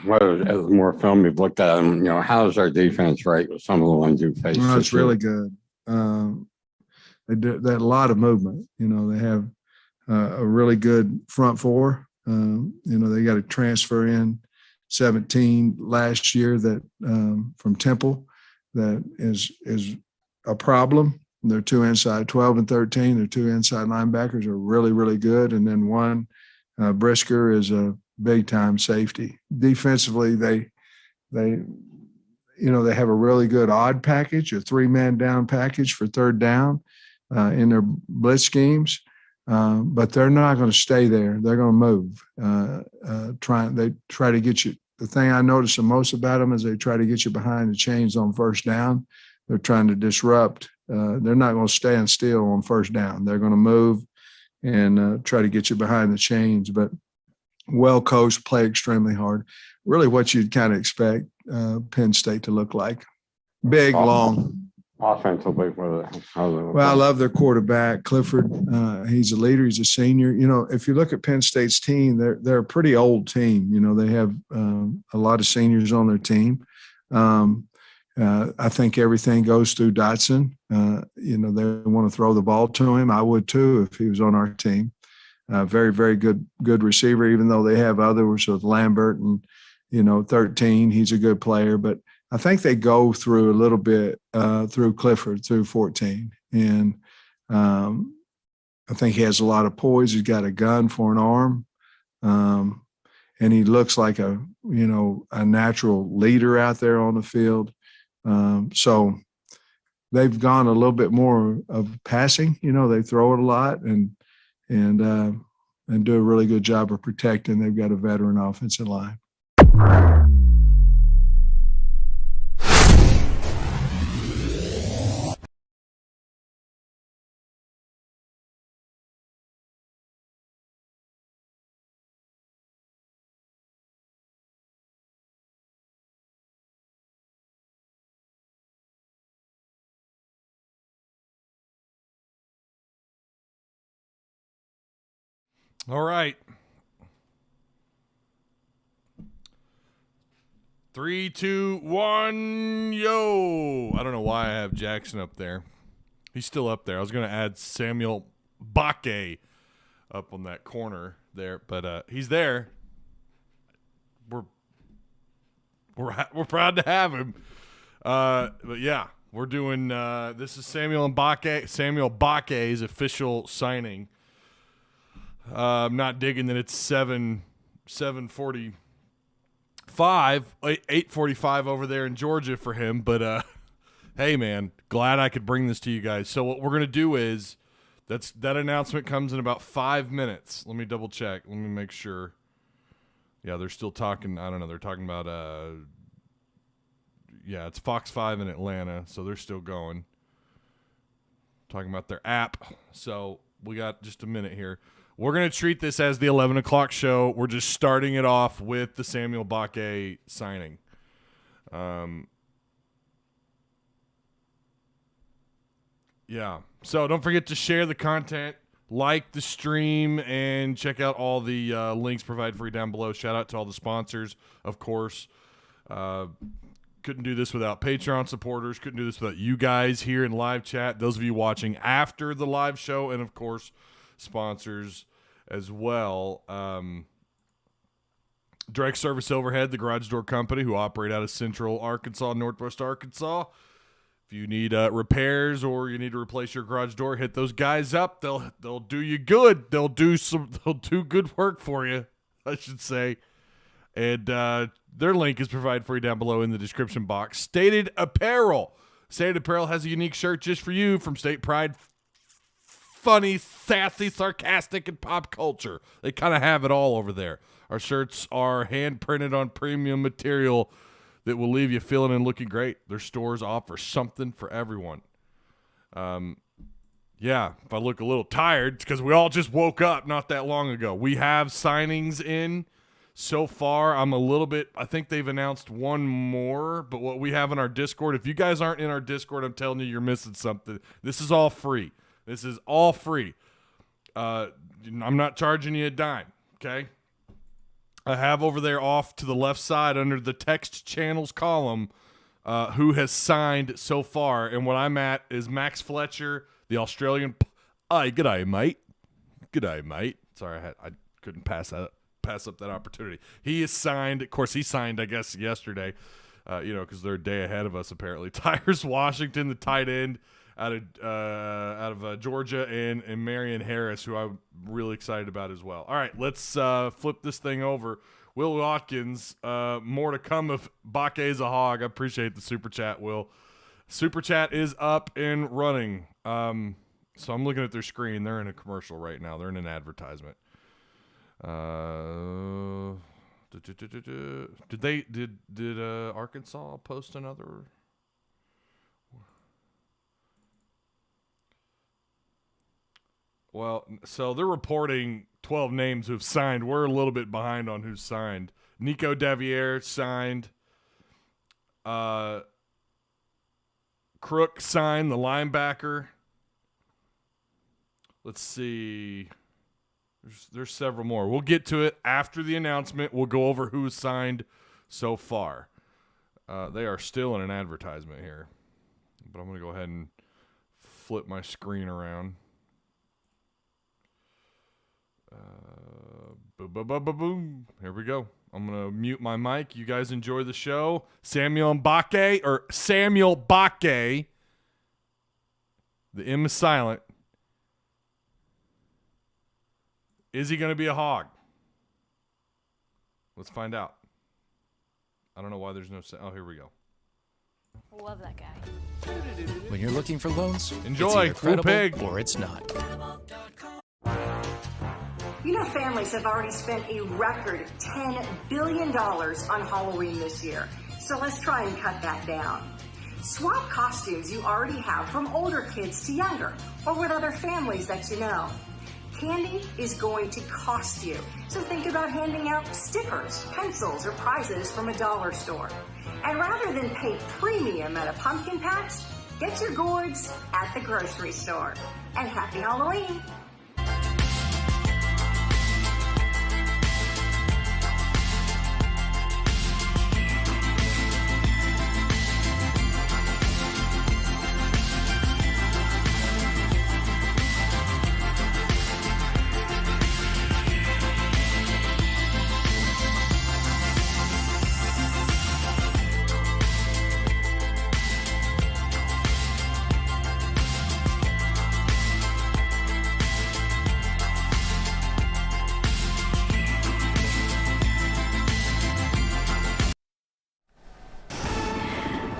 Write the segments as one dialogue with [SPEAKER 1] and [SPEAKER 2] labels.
[SPEAKER 1] whether as more film you've looked at them, how's our defense right with some of the ones you faced?
[SPEAKER 2] Well, it's really good. They had a lot of movement. They have a really good front four. They got a transfer in 17 last year that from Temple that is a problem. They're two inside, 12 and 13. Their two inside linebackers are really, really good. And then one, Brisker, is a big-time safety. Defensively, they have a really good odd package, a three-man down package for third down in their blitz schemes. But they're not going to stay there. They're going to move. They try to get you. The thing I notice the most about them is they try to get you behind the chains on first down. They're trying to disrupt. They're not going to stand still on first down. They're going to move and try to get you behind the chains. But well coached, play extremely hard. Really, what you'd kind of expect Penn State to look like. Big, long.
[SPEAKER 1] Offensively, well,
[SPEAKER 2] I love their quarterback, Clifford. He's a leader. He's a senior. If you look at Penn State's team, they're a pretty old team. They have a lot of seniors on their team. I think everything goes through Dotson. They want to throw the ball to him. I would too if he was on our team. Very, very good receiver, even though they have others with Lambert and, 13. He's a good player. But I think they go through a little bit through Clifford, through 14. And I think he has a lot of poise. He's got a gun for an arm. And he looks like a natural leader out there on the field. So they've gone a little bit more of passing. They throw it a lot and do a really good job of protecting. They've got a veteran offensive line.
[SPEAKER 3] All right. 3, 2, 1, yo. I don't know why I have Jackson up there. He's still up there. I was going to add Samuel Bakke up on that corner there, but he's there. We're proud to have him. But yeah, we're doing this is Samuel Bakke's official signing. I'm not digging that it's 7:45, 8:45 over there in Georgia for him. But hey, man, glad I could bring this to you guys. So what we're gonna do is that announcement comes in about 5 minutes. Let me double check. Let me make sure. Yeah, they're still talking. I don't know. They're talking about yeah, it's Fox 5 in Atlanta, so they're still going. Talking about their app. So we got just a minute here. We're going to treat this as the 11 o'clock show. We're just starting it off with the Samuel Bakke signing. Yeah. So don't forget to share the content, like the stream, and check out all the links provided for you down below. Shout out to all the sponsors, of course. Couldn't do this without Patreon supporters. Couldn't do this without you guys here in live chat. Those of you watching after the live show, and, of course, sponsors as well. Direct Service Overhead, the garage door company who operate out of Central Arkansas, Northwest Arkansas. If you need repairs or you need to replace your garage door, hit those guys up. They'll do you good. They'll do good work for you, I should say. And their link is provided for you down below in the description box. Stated Apparel. Stated Apparel has a unique shirt just for you from State Pride. Funny, sassy, sarcastic, and pop culture. They kind of have it all over there. Our shirts are hand-printed on premium material that will leave you feeling and looking great. Their stores offer something for everyone. Yeah, if I look a little tired, it's because we all just woke up not that long ago. We have signings in so far. I think they've announced one more, but what we have in our Discord, if you guys aren't in our Discord, I'm telling you, you're missing something. This is all free. This is all free. I'm not charging you a dime, okay? I have over there off to the left side under the text channels column who has signed so far. And what I'm at is Max Fletcher, the Australian. G'day, mate. G'day, mate. Sorry, I couldn't pass up that opportunity. He is signed. Of course, he signed, I guess, yesterday, because they're a day ahead of us, apparently. Tyrus Washington, the tight end out of Georgia, and Marion Harris, who I'm really excited about as well. All right, let's flip this thing over. Will Watkins, more to come if Bakke is a hog. I appreciate the super chat, Will. Super chat is up and running. So I'm looking at their screen. They're in a commercial right now. They're in an advertisement. Did Arkansas post another? Well, so they're reporting 12 names who've signed. We're a little bit behind on who's signed. Nico Davier signed. Crook signed, the linebacker. Let's see. There's several more. We'll get to it after the announcement. We'll go over who's signed so far. They are still in an advertisement here. But I'm going to go ahead and flip my screen around. Boom. Here we go. I'm going to mute my mic. You guys enjoy the show. Samuel Mbake. The M is silent. Is he going to be a hog? Let's find out. I don't know why there's no... Oh, here we go.
[SPEAKER 4] Love that guy.
[SPEAKER 5] When you're looking for loans,
[SPEAKER 3] enjoy.
[SPEAKER 5] it's either
[SPEAKER 3] Cool
[SPEAKER 5] credible
[SPEAKER 3] pig.
[SPEAKER 5] or it's not.
[SPEAKER 6] You know, families have already spent a record $10 billion on Halloween this year. So let's try and cut that down. Swap costumes you already have from older kids to younger, or with other families that you know. Candy is going to cost you. So think about handing out stickers, pencils, or prizes from a dollar store. And rather than pay premium at a pumpkin patch, get your gourds at the grocery store. And happy Halloween!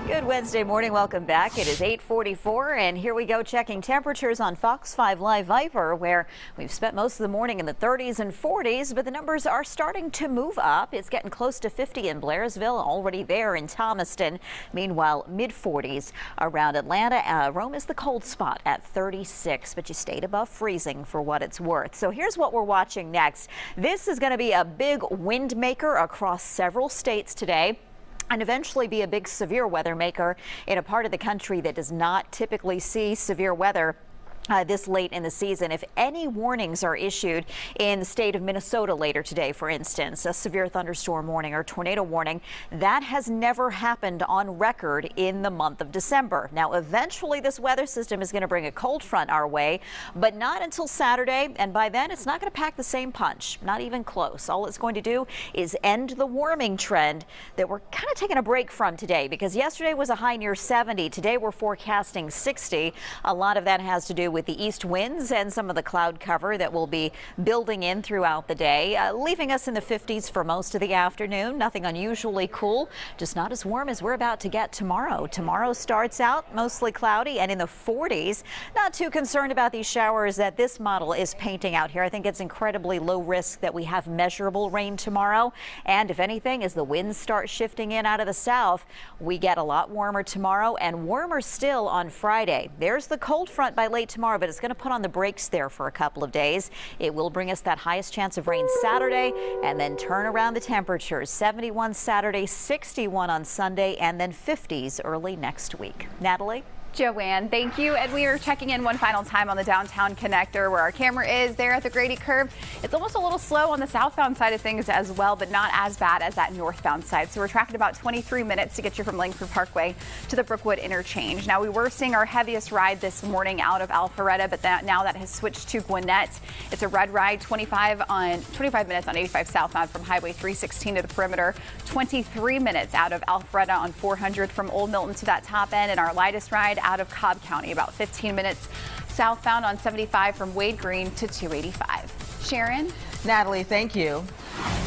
[SPEAKER 4] Good Wednesday morning. Welcome back. It is 8:44, and here we go checking temperatures on Fox 5 Live Viper, where we've spent most of the morning in the 30s and 40s, but the numbers are starting to move up. It's getting close to 50 in Blairsville, already there in Thomaston. Meanwhile, mid-40s around Atlanta. Rome is the cold spot at 36, but you stayed above freezing for what it's worth. So here's what we're watching next. This is going to be a big wind maker across several states today, and eventually be a big severe weather maker in a part of the country that does not typically see severe weather this late in the season. If any warnings are issued in the state of Minnesota later today, for instance, a severe thunderstorm warning or tornado warning, that has never happened on record in the month of December. Now, eventually this weather system is going to bring a cold front our way, but not until Saturday. And by then, it's not going to pack the same punch, not even close. All it's going to do is end the warming trend that we're kind of taking a break from today, because yesterday was a high near 70. Today, we're forecasting 60. A lot of that has to do with the east winds and some of the cloud cover that will be building in throughout the day, leaving us in the 50s for most of the afternoon. Nothing unusually cool, just not as warm as we're about to get tomorrow. Tomorrow starts out mostly cloudy and in the 40s. Not too concerned about these showers that this model is painting out here. I think it's incredibly low risk that we have measurable rain tomorrow. And if anything, as the winds start shifting in out of the south, we get a lot warmer tomorrow and warmer still on Friday. There's the cold front by late tomorrow, but it's going to put on the brakes there for a couple of days. It will bring us that highest chance of rain Saturday and then turn around the temperatures. 71 Saturday, 61 on Sunday, and then 50s early next week. Natalie?
[SPEAKER 7] Joanne, thank you. And we are checking in one final time on the downtown connector where our camera is there at the Grady Curve. It's almost a little slow on the southbound side of things as well, but not as bad as that northbound side. So we're tracking about 23 minutes to get you from Langford Parkway to the Brookwood interchange. Now, we were seeing our heaviest ride this morning out of Alpharetta, but now that has switched to Gwinnett. It's a red ride, 25 minutes on 85 southbound from Highway 316 to the perimeter, 23 minutes out of Alpharetta on 400 from Old Milton to that top end, and our lightest ride out of Cobb County, about 15 minutes southbound on 75 from Wade Green to 285. Sharon?
[SPEAKER 8] Natalie, thank you.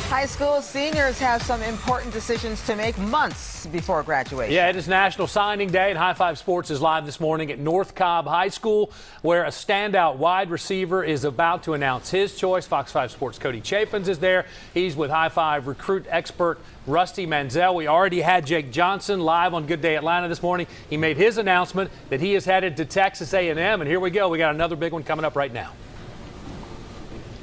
[SPEAKER 8] High school seniors have some important decisions to make months before graduation.
[SPEAKER 9] Yeah, it is National Signing Day, and High Five Sports is live this morning at North Cobb High School, where a standout wide receiver is about to announce his choice. Fox 5 Sports' Cody Chaffins is there. He's with High Five recruit expert Rusty Manziel. We already had Jake Johnson live on Good Day Atlanta this morning. He made his announcement that he is headed to Texas A&M, and here we go. We got another big one coming up right now.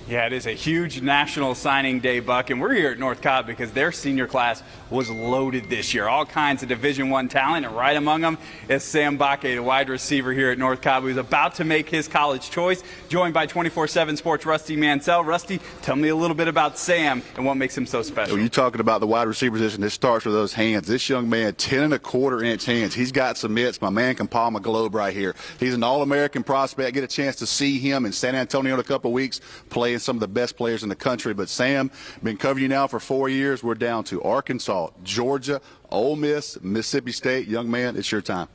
[SPEAKER 10] Yeah, it is a huge National Signing Day, Buck, and we're here at North Cobb because their senior class was loaded this year. All kinds of Division I talent, and right among them is Sam Bakke, the wide receiver here at North Cobb, who's about to make his college choice, joined by 24/7 Sports' Rusty Mansell. Rusty, tell me a little bit about Sam and what makes him so special.
[SPEAKER 11] When you're talking about the wide receiver position, it starts with those hands. This young man, 10.25-inch hands. He's got some mitts. My man can palm a globe right here. He's an All-American prospect. Get a chance to see him in San Antonio in a couple of weeks, playing some of the best players in the country. But Sam, been covering you now for 4 years. We're down to Arkansas, Georgia, Ole Miss, Mississippi State. Young man, it's your time.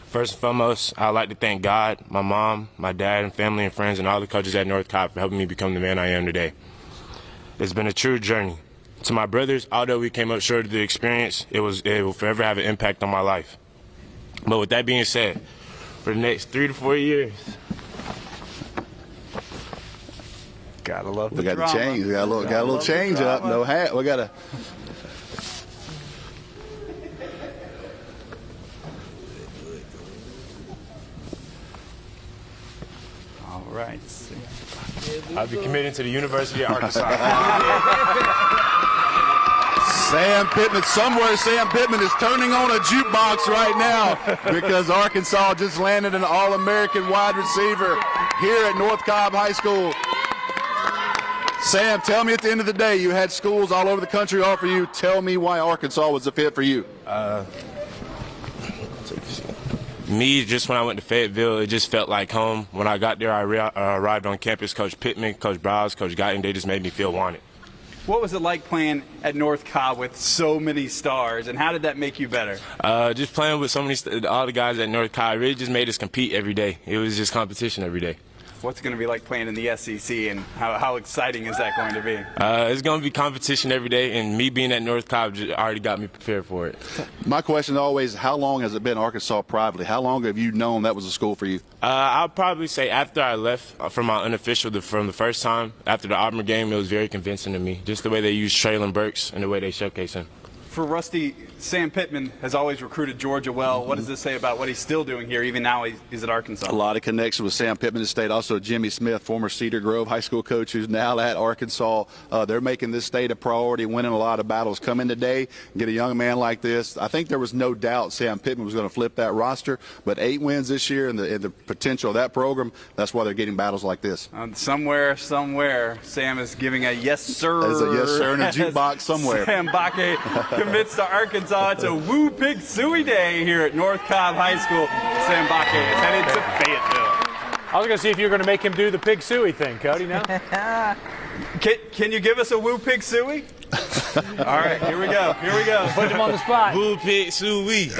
[SPEAKER 12] First and foremost, I'd like to thank God, my mom, my dad, and family and friends, and all the coaches at North Cobb for helping me become the man I am today. It's been a true journey. To my brothers, although we came up short of the experience, it will forever have an impact on my life. But with that being said, for the next 3 to 4 years,
[SPEAKER 10] gotta love the
[SPEAKER 11] we got
[SPEAKER 10] drama.
[SPEAKER 11] the change. We got a little change up. No hat. We got to.
[SPEAKER 10] All right.
[SPEAKER 12] I'll be committed to the University of Arkansas.
[SPEAKER 11] Sam Pittman, somewhere Sam Pittman is turning on a jukebox right now because Arkansas just landed an All-American wide receiver here at North Cobb High School. Sam, tell me at the end of the day, you had schools all over the country offer you. Tell me why Arkansas was a fit for you.
[SPEAKER 12] Me, just when I went to Fayetteville, it just felt like home. When I got there, I arrived on campus. Coach Pittman, Coach Browse, Coach Guyton, they just made me feel wanted.
[SPEAKER 10] What was it like playing at North Cobb with so many stars, and how did that make you better?
[SPEAKER 12] Just playing with all the guys at North Cobb really just made us compete every day. It was just competition every day.
[SPEAKER 10] What's it going to be like playing in the SEC, and how exciting is that going to be?
[SPEAKER 12] It's going to be competition every day, and me being at North Cobb already got me prepared for it.
[SPEAKER 11] My question always, how long has it been Arkansas privately? How long have you known that was a school for you?
[SPEAKER 12] I'll probably say after I left from my unofficial from the first time, after the Auburn game, it was very convincing to me. Just the way they use Traylon Burks and the way they showcase him.
[SPEAKER 10] For Rusty, Sam Pittman has always recruited Georgia well. What does this say about what he's still doing here, even now he's at Arkansas?
[SPEAKER 11] A lot of connection with Sam Pittman at State. Also, Jimmy Smith, former Cedar Grove high school coach, who's now at Arkansas. They're making this state a priority, winning a lot of battles. Come in today, get a young man like this. I think there was no doubt Sam Pittman was going to flip that roster, but 8 wins this year and the potential of that program, that's why they're getting battles like this.
[SPEAKER 10] Somewhere, Sam is giving a yes, sir.
[SPEAKER 11] There's a yes, sir in a jukebox somewhere.
[SPEAKER 10] Sam Bakke commits to Arkansas. It's a Woo Pig Suey Day here at North Cobb High School. Sam Bakke is headed to Fayetteville.
[SPEAKER 9] I was going to see if you were going to make him do the pig suey thing, Cody, no?
[SPEAKER 10] Can you give us a Woo Pig Suey? All right, here we go.
[SPEAKER 9] Put him on the spot.
[SPEAKER 12] Woo Pig Suey.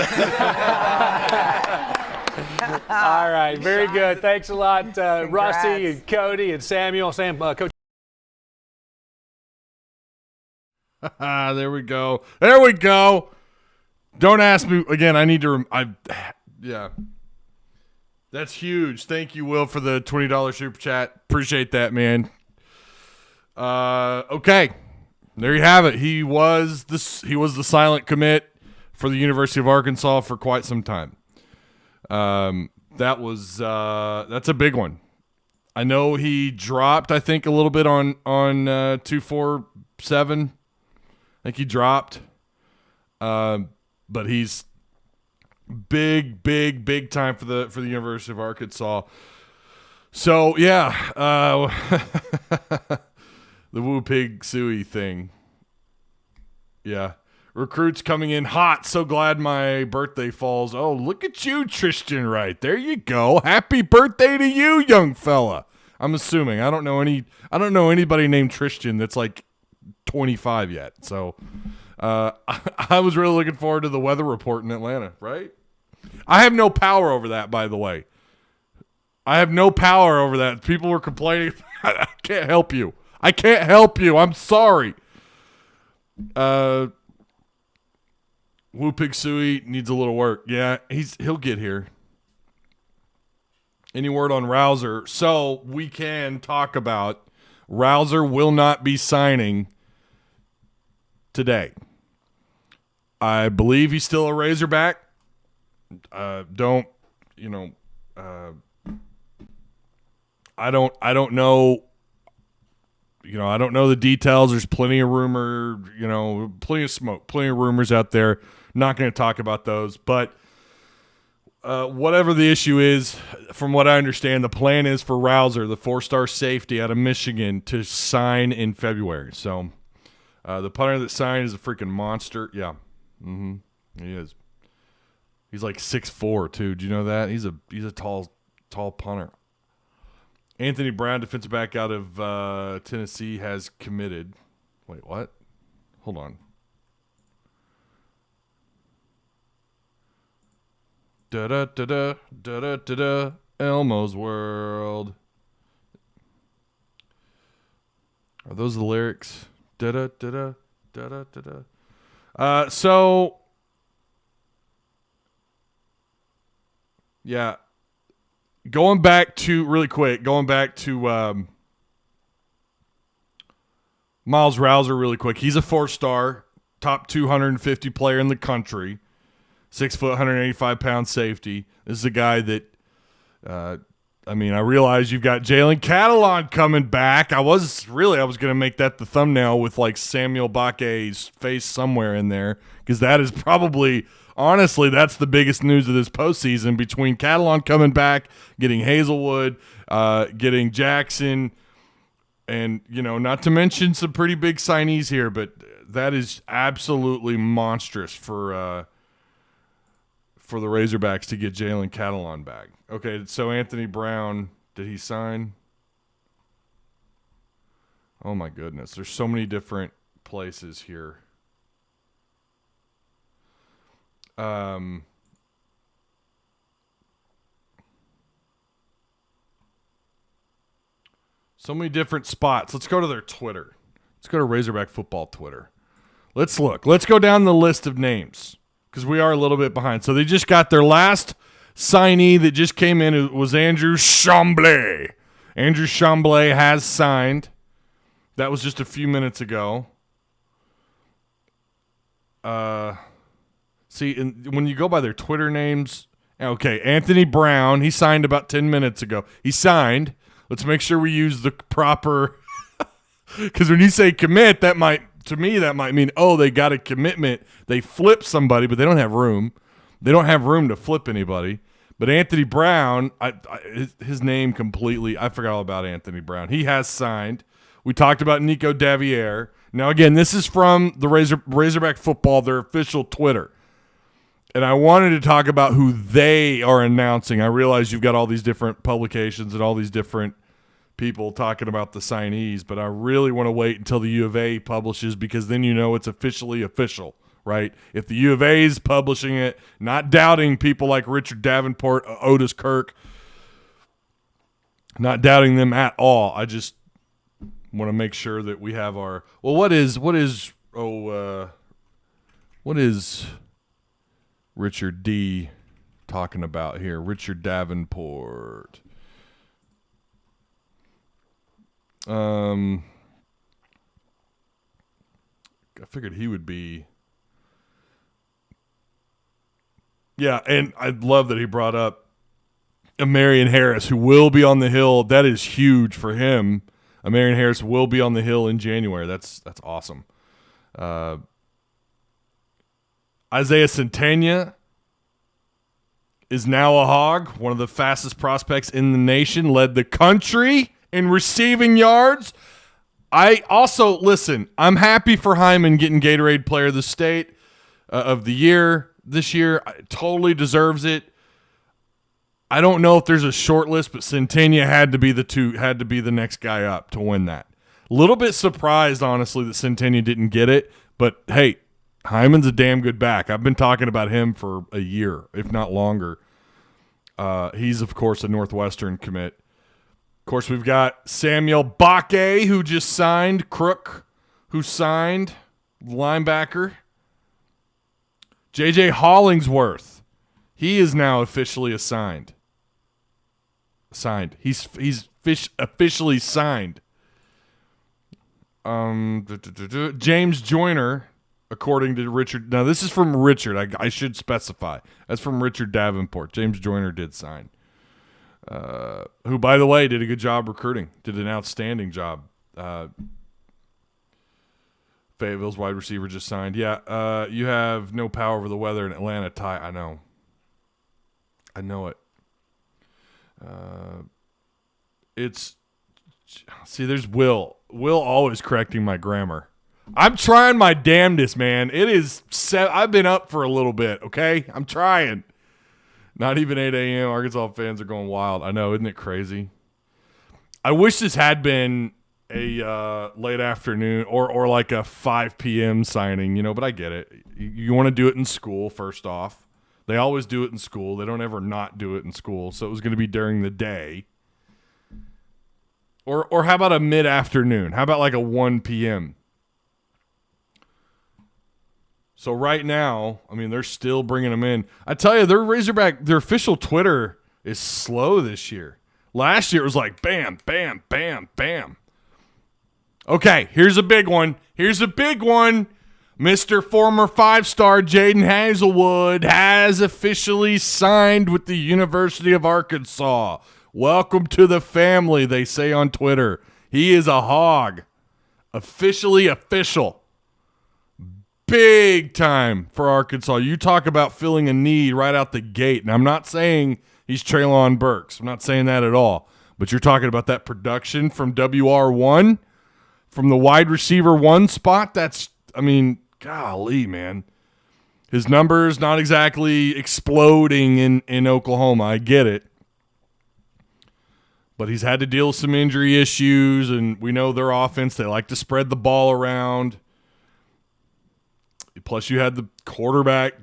[SPEAKER 9] All right, very good. Thanks a lot, Rusty and Cody and Samuel. Coach.
[SPEAKER 3] There we go. Don't ask me again. I need to. Yeah. That's huge. Thank you, Will, for the $20 super chat. Appreciate that, man. Okay. There you have it. He was the silent commit for the University of Arkansas for quite some time. That's a big one. I know he dropped, I think, a little bit on 247. I think he dropped. But he's Big time for the University of Arkansas. So yeah, the Woo Pig Suey thing. Yeah. Recruits coming in hot. So glad my birthday falls. Oh, look at you, Tristan Wright. There you go. Happy birthday to you, young fella. I'm assuming. I don't know anybody named Tristan that's like 25 yet. So I was really looking forward to the weather report in Atlanta, right? I have no power over that, by the way. I have no power over that. People were complaining. I can't help you. I'm sorry. Woo Pig Suey needs a little work. Yeah, he'll get here. Any word on Rouser? So we can talk about Rouser will not be signing today. I believe he's still a Razorback. I don't know. I don't know the details. There's plenty of rumor, plenty of smoke, plenty of rumors out there. Not going to talk about those, but whatever the issue is, from what I understand, the plan is for Rouser, the 4-star safety out of Michigan, to sign in February. So the punter that signed is a freaking monster. Yeah, he is. He's like 6'4", too. Do you know that? He's a tall punter. Anthony Brown, defensive back out of Tennessee, has committed. Wait, what? Hold on. Da-da-da-da, da-da-da-da, Elmo's World. Are those the lyrics? Da-da-da-da, da-da-da-da. So, yeah. Going back to Miles Rouser really quick. He's a 4-star, top 250 player in the country, 6 foot, 185-pound safety. This is a guy that, I realize you've got Jalen Catalon coming back. I was going to make that the thumbnail with like Samuel Bakke's face somewhere in there, because that is probably, honestly, that's the biggest news of this postseason, between Catalon coming back, getting Hazelwood, getting Jackson, and, not to mention some pretty big signees here, but that is absolutely monstrous for the Razorbacks to get Jalen Catalon back. Okay, so Anthony Brown, did he sign? Oh, my goodness. There's so many different places here. So many different spots. Let's go to their Twitter. Let's go to Razorback Football Twitter. Let's look. Let's go down the list of names, because we are a little bit behind. So they just got their last signee that just came in. It was Andrew Chamblay. Andrew Chamblay has signed. That was just a few minutes ago. See, when you go by their Twitter names, okay, Anthony Brown, he signed about 10 minutes ago. He signed. Let's make sure we use the proper, because when you say commit, that might mean, oh, they got a commitment. They flipped somebody, but they don't have room. They don't have room to flip anybody. But Anthony Brown, his name completely, I forgot all about Anthony Brown. He has signed. We talked about Nico Davier. Now, again, this is from the Razorback Football, their official Twitter. And I wanted to talk about who they are announcing. I realize you've got all these different publications and all these different people talking about the signees, but I really want to wait until the U of A publishes, because then it's officially official, right? If the U of A is publishing it, not doubting people like Richard Davenport, Otis Kirk, not doubting them at all. I just want to make sure that we have our, well, what is Richard D talking about here? Richard Davenport. I figured he would be. Yeah, and I love that he brought up Marion Harris, who will be on the Hill. That is huge for him. Marion Harris will be on the Hill in January. That's awesome. Isaiah Centena is now a Hog, one of the fastest prospects in the nation, led the country in receiving yards. I also, listen, I'm happy for Hyman getting Gatorade Player of the State of the Year this year. Totally deserves it. I don't know if there's a short list, but Centennia had to be the next guy up to win that. A little bit surprised, honestly, that Centennia didn't get it, but hey, Hyman's a damn good back. I've been talking about him for a year, if not longer. He's, of course, a Northwestern commit. Of course, we've got Samuel Bakke, who just signed, Crook, who signed, linebacker. J.J. Hollingsworth, he is now officially assigned. He's officially signed. James Joyner, according to Richard. Now, this is from Richard. I should specify. That's from Richard Davenport. James Joyner did sign. Who, by the way, did a good job recruiting. Did an outstanding job. Fayetteville's wide receiver just signed. Yeah, you have no power over the weather in Atlanta. Ty, I know it. There's Will. Will always correcting my grammar. I'm trying my damnedest, man. It is I've been up for a little bit, okay? I'm trying. Not even 8 a.m. Arkansas fans are going wild. I know, isn't it crazy? I wish this had been a late afternoon or like a 5 p.m. signing, but I get it. You want to do it in school, first off. They always do it in school. They don't ever not do it in school. So it was going to be during the day. Or how about a mid-afternoon? How about like a 1 p.m.? So right now, I mean, they're still bringing them in. I tell you, their official Twitter is slow this year. Last year it was like bam, bam, bam, bam. Okay, here's a big one. Mr. Former 5-star Jaden Hazelwood has officially signed with the University of Arkansas. Welcome to the family, they say on Twitter. He is a Hog. Officially official. Big time for Arkansas. You talk about filling a need right out the gate. And I'm not saying he's Treylon Burks. I'm not saying that at all. But you're talking about that production from WR1, from the wide receiver 1 spot. Golly, man. His numbers not exactly exploding in Oklahoma. I get it. But he's had to deal with some injury issues, and we know their offense, they like to spread the ball around. Plus, you had the quarterback,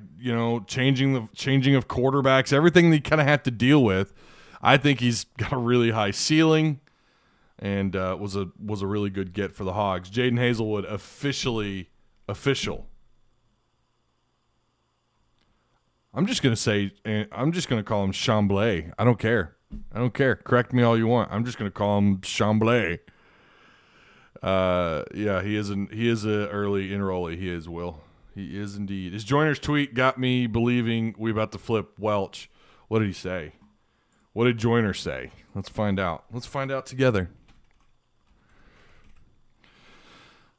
[SPEAKER 3] changing of quarterbacks, everything they kind of have to deal with. I think he's got a really high ceiling, and was a really good get for the Hogs. Jaden Hazelwood official. I'm just gonna call him Chambly. I don't care. Correct me all you want. I'm just gonna call him Chambly. Yeah, he is a early enrollee. He is, Will. He is indeed. His Joyner's tweet got me believing we about to flip Welch. What did he say? What did Joyner say? Let's find out. Let's find out together.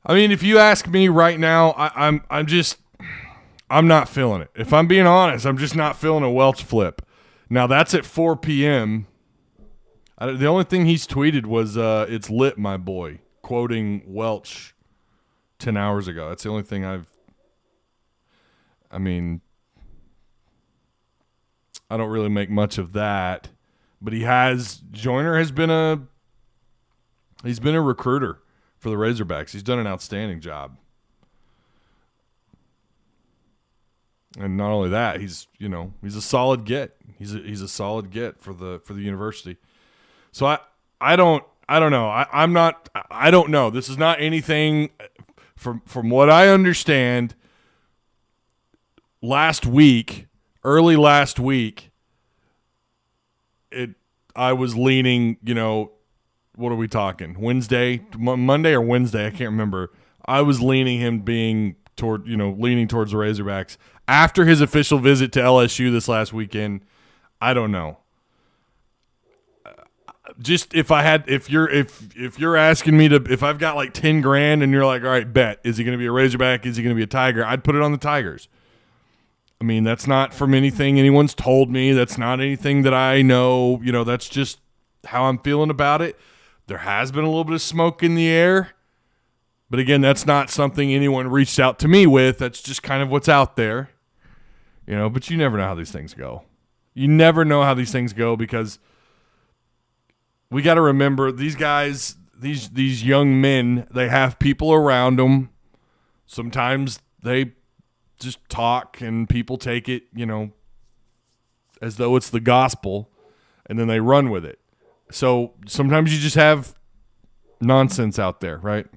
[SPEAKER 3] I mean, if you ask me right now, I'm not feeling it. If I'm being honest, I'm just not feeling a Welch flip. Now that's at 4 p.m. The only thing he's tweeted was "It's lit, my boy," quoting Welch 10 hours ago. That's the only thing I don't really make much of that, but Joyner has been a recruiter for the Razorbacks. He's done an outstanding job. And not only that, he's a solid get. He's a solid get for the university. So I don't know. I don't know. This is not anything from what I understand. Early last week, I was leaning, what are we talking? Monday or Wednesday? I can't remember. I was leaning him leaning towards the Razorbacks. After his official visit to LSU this last weekend, I don't know. Just if you're asking me if I've got like $10,000 and you're like, all right, bet, is he going to be a Razorback? Is he going to be a Tiger? I'd put it on the Tigers. I mean, that's not from anything anyone's told me. That's not anything that I know. That's just how I'm feeling about it. There has been a little bit of smoke in the air. But again, that's not something anyone reached out to me with. That's just kind of what's out there. But you never know how these things go. You never know how these things go because we got to remember these guys, these young men, they have people around them. Sometimes they just talk and people take it, as though it's the gospel, and then they run with it. So sometimes you just have nonsense out there, right?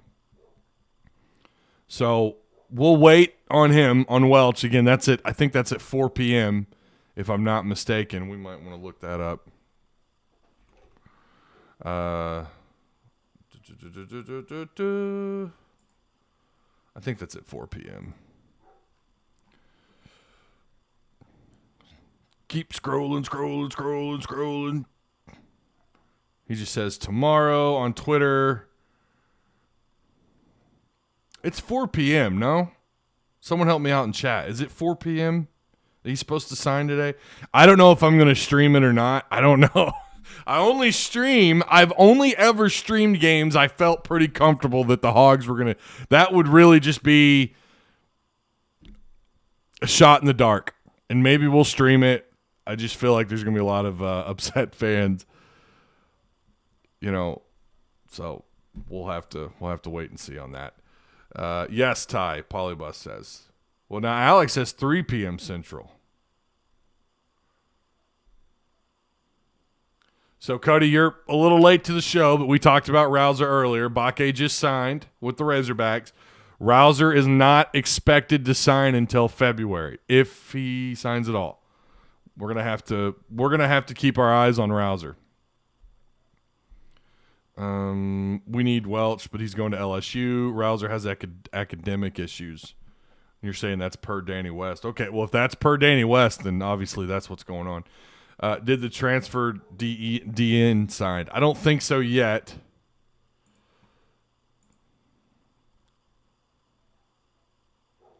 [SPEAKER 3] So we'll wait on him, on Welch. Again, that's it. I think that's at 4 p.m., if I'm not mistaken. We might want to look that up. I think that's at 4 p.m. Keep scrolling. He just says tomorrow on Twitter. It's 4 p.m., no? Someone help me out in chat. Is it 4 p.m. that he's supposed to sign today? I don't know if I'm going to stream it or not. I don't know. I've only ever streamed games I felt pretty comfortable that the Hogs were going to. That would really just be a shot in the dark. And maybe we'll stream it. I just feel like there's going to be a lot of upset fans. So we'll have to wait and see on that. Yes, Ty, Polybus says. Well, now Alex says 3 p.m. Central. So, Cody, you're a little late to the show, but we talked about Rouser earlier. Bakke just signed with the Razorbacks. Rouser is not expected to sign until February, if he signs at all. We're gonna have to keep our eyes on Rouser. We need Welch, but he's going to LSU. Rouser has academic issues. You're saying that's per Danny West. Okay, well, if that's per Danny West, then obviously that's what's going on. Did the transfer DN signed? I don't think so yet.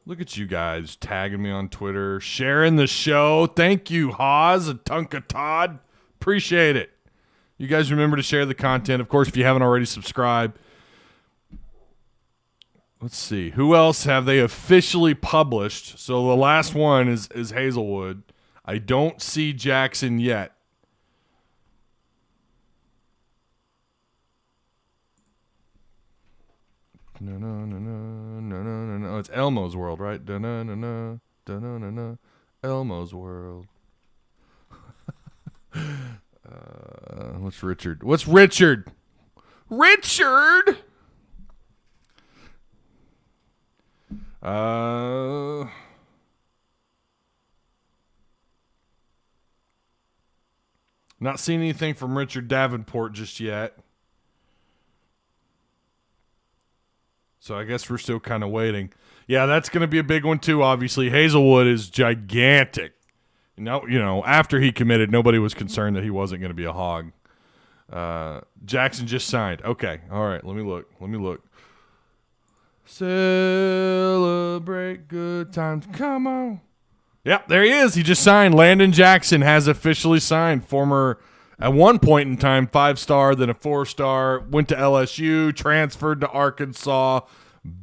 [SPEAKER 3] Look at you guys tagging me on Twitter, sharing the show. Thank you, Haas, Atunka Todd. Appreciate it. You guys remember to share the content. Of course, if you haven't already, subscribe. Let's see. Who else have they officially published? So the last one is Hazelwood. I don't see Jackson yet. No. It's Elmo's World, right? Elmo's World. What's Richard? What's Richard? Richard! Not seeing anything from Richard Davenport just yet. So I guess we're still kind of waiting. Yeah, that's going to be a big one too, obviously. Hazelwood is gigantic. After he committed, nobody was concerned that he wasn't going to be a Hog. Jackson just signed. Okay. All right. Let me look. Celebrate good times. Come on. Yep, there he is. He just signed. Landon Jackson has officially signed. Former, at one point in time, 5-star, then a 4-star. Went to LSU, transferred to Arkansas.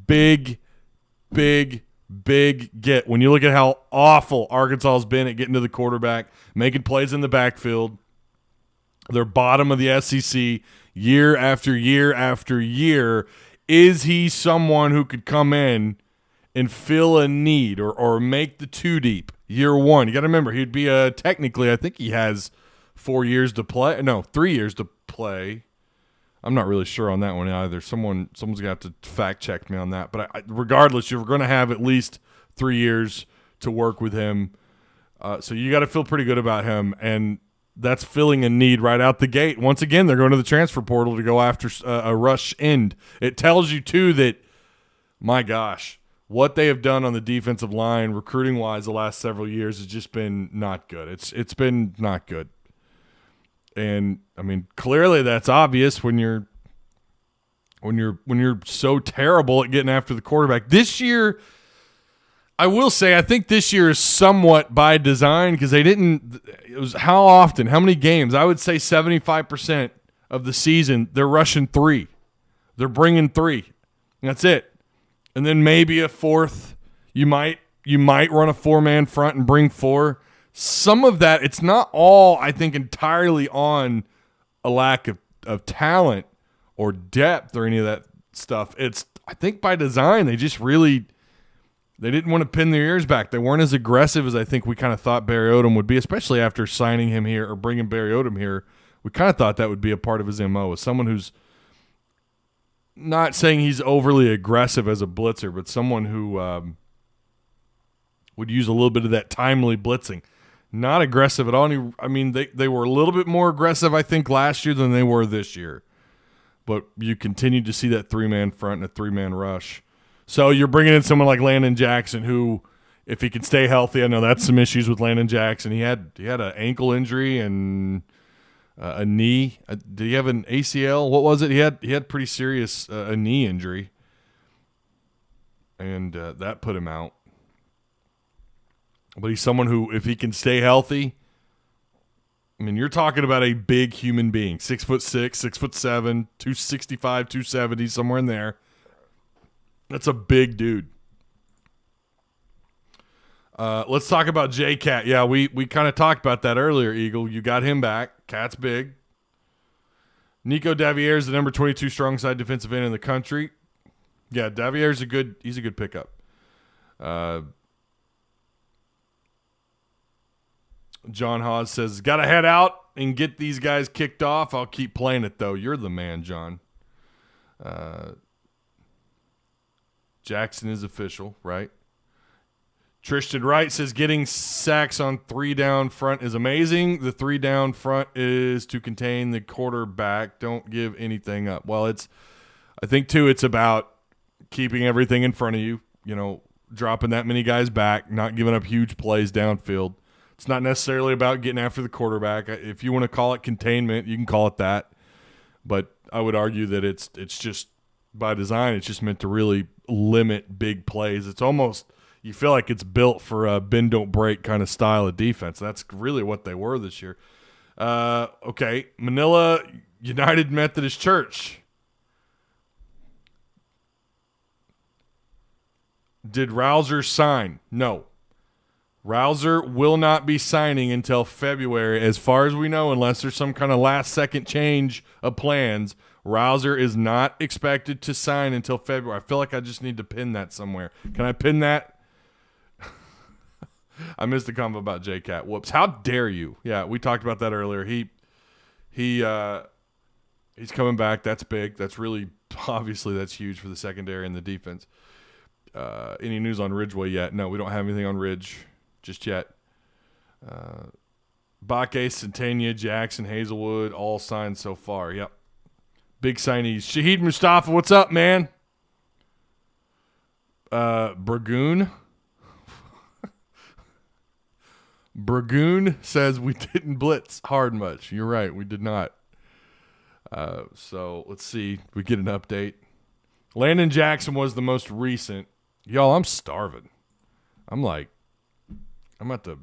[SPEAKER 3] Big get. When you look at how awful Arkansas has been at getting to the quarterback, making plays in the backfield, they're bottom of the SEC year after year after year. Is he someone who could come in and fill a need or make the 2 deep year one? You got to remember, he'd be technically, I think he has 4 years to play. No, 3 years to play. I'm not really sure on that one either. Someone's going to have to fact check me on that. But regardless, you're going to have at least 3 years to work with him. So you got to feel pretty good about him. And that's filling a need right out the gate. Once again, they're going to the transfer portal to go after a rush end. It tells you, too, that, my gosh, what they have done on the defensive line, recruiting-wise, the last several years has just been not good. It's been not good. And I mean, clearly that's obvious when you're so terrible at getting after the quarterback. This year, I will say, I think this year is somewhat by design because it was how many games? I would say 75% of the season, they're rushing 3. They're bringing 3. That's it. And then maybe a fourth. You might run a 4-man front and bring 4. Some of that, it's not all, I think, entirely on a lack of talent or depth or any of that stuff. It's, I think, by design. They just really, they didn't want to pin their ears back. They weren't as aggressive as I think we kind of thought Barry Odom would be, especially after signing him here or bringing Barry Odom here. We kind of thought that would be a part of his MO, as someone who's not saying he's overly aggressive as a blitzer, but someone who would use a little bit of that timely blitzing. Not aggressive at all. I mean, they were a little bit more aggressive, I think, last year than they were this year. But you continue to see that 3-man front and a 3-man rush. So you're bringing in someone like Landon Jackson, who, if he can stay healthy, I know that's some issues with Landon Jackson. He had an ankle injury and a knee. Did he have an ACL? What was it? He had pretty serious a knee injury, and that put him out. But he's someone who, if he can stay healthy, I mean, you're talking about a big human being, 6'6", 6'7", 265, 270, somewhere in there. That's a big dude. Let's talk about J-Cat. Yeah, we kind of talked about that earlier, Eagle. You got him back. Cat's big. Nico Davier is the number 22 strong side defensive end in the country. Yeah, Davier's he's a good pickup. John Hawes says, got to head out and get these guys kicked off. I'll keep playing it, though. You're the man, John. Jackson is official, right? Tristan Wright says, getting sacks on 3 down front is amazing. The 3 down front is to contain the quarterback. Don't give anything up. Well, I think, too, it's about keeping everything in front of you, dropping that many guys back, not giving up huge plays downfield. It's not necessarily about getting after the quarterback. If you want to call it containment, you can call it that. But I would argue that it's just by design. It's just meant to really limit big plays. It's almost, you feel like it's built for a bend don't break kind of style of defense. That's really what they were this year. Okay, Manila United Methodist Church. Did Rouser sign? No. Rouser will not be signing until February, as far as we know, unless there's some kind of last-second change of plans. Rouser is not expected to sign until February. I feel like I just need to pin that somewhere. Can I pin that? I missed the convo about J-Cat. Whoops. How dare you? Yeah, we talked about that earlier. He's coming back. That's big. That's really, obviously, that's huge for the secondary and the defense. Any news on Ridgeway yet? No, we don't have anything on Ridge just yet. Bakke, Centania, Jackson, Hazelwood, all signed so far. Yep. Big signees. Shaheed Mustafa, what's up, man? Bragoon. Bragoon says we didn't blitz hard much. You're right, we did not. So let's see. We get an update. Landon Jackson was the most recent. Y'all, I'm starving. I'm about to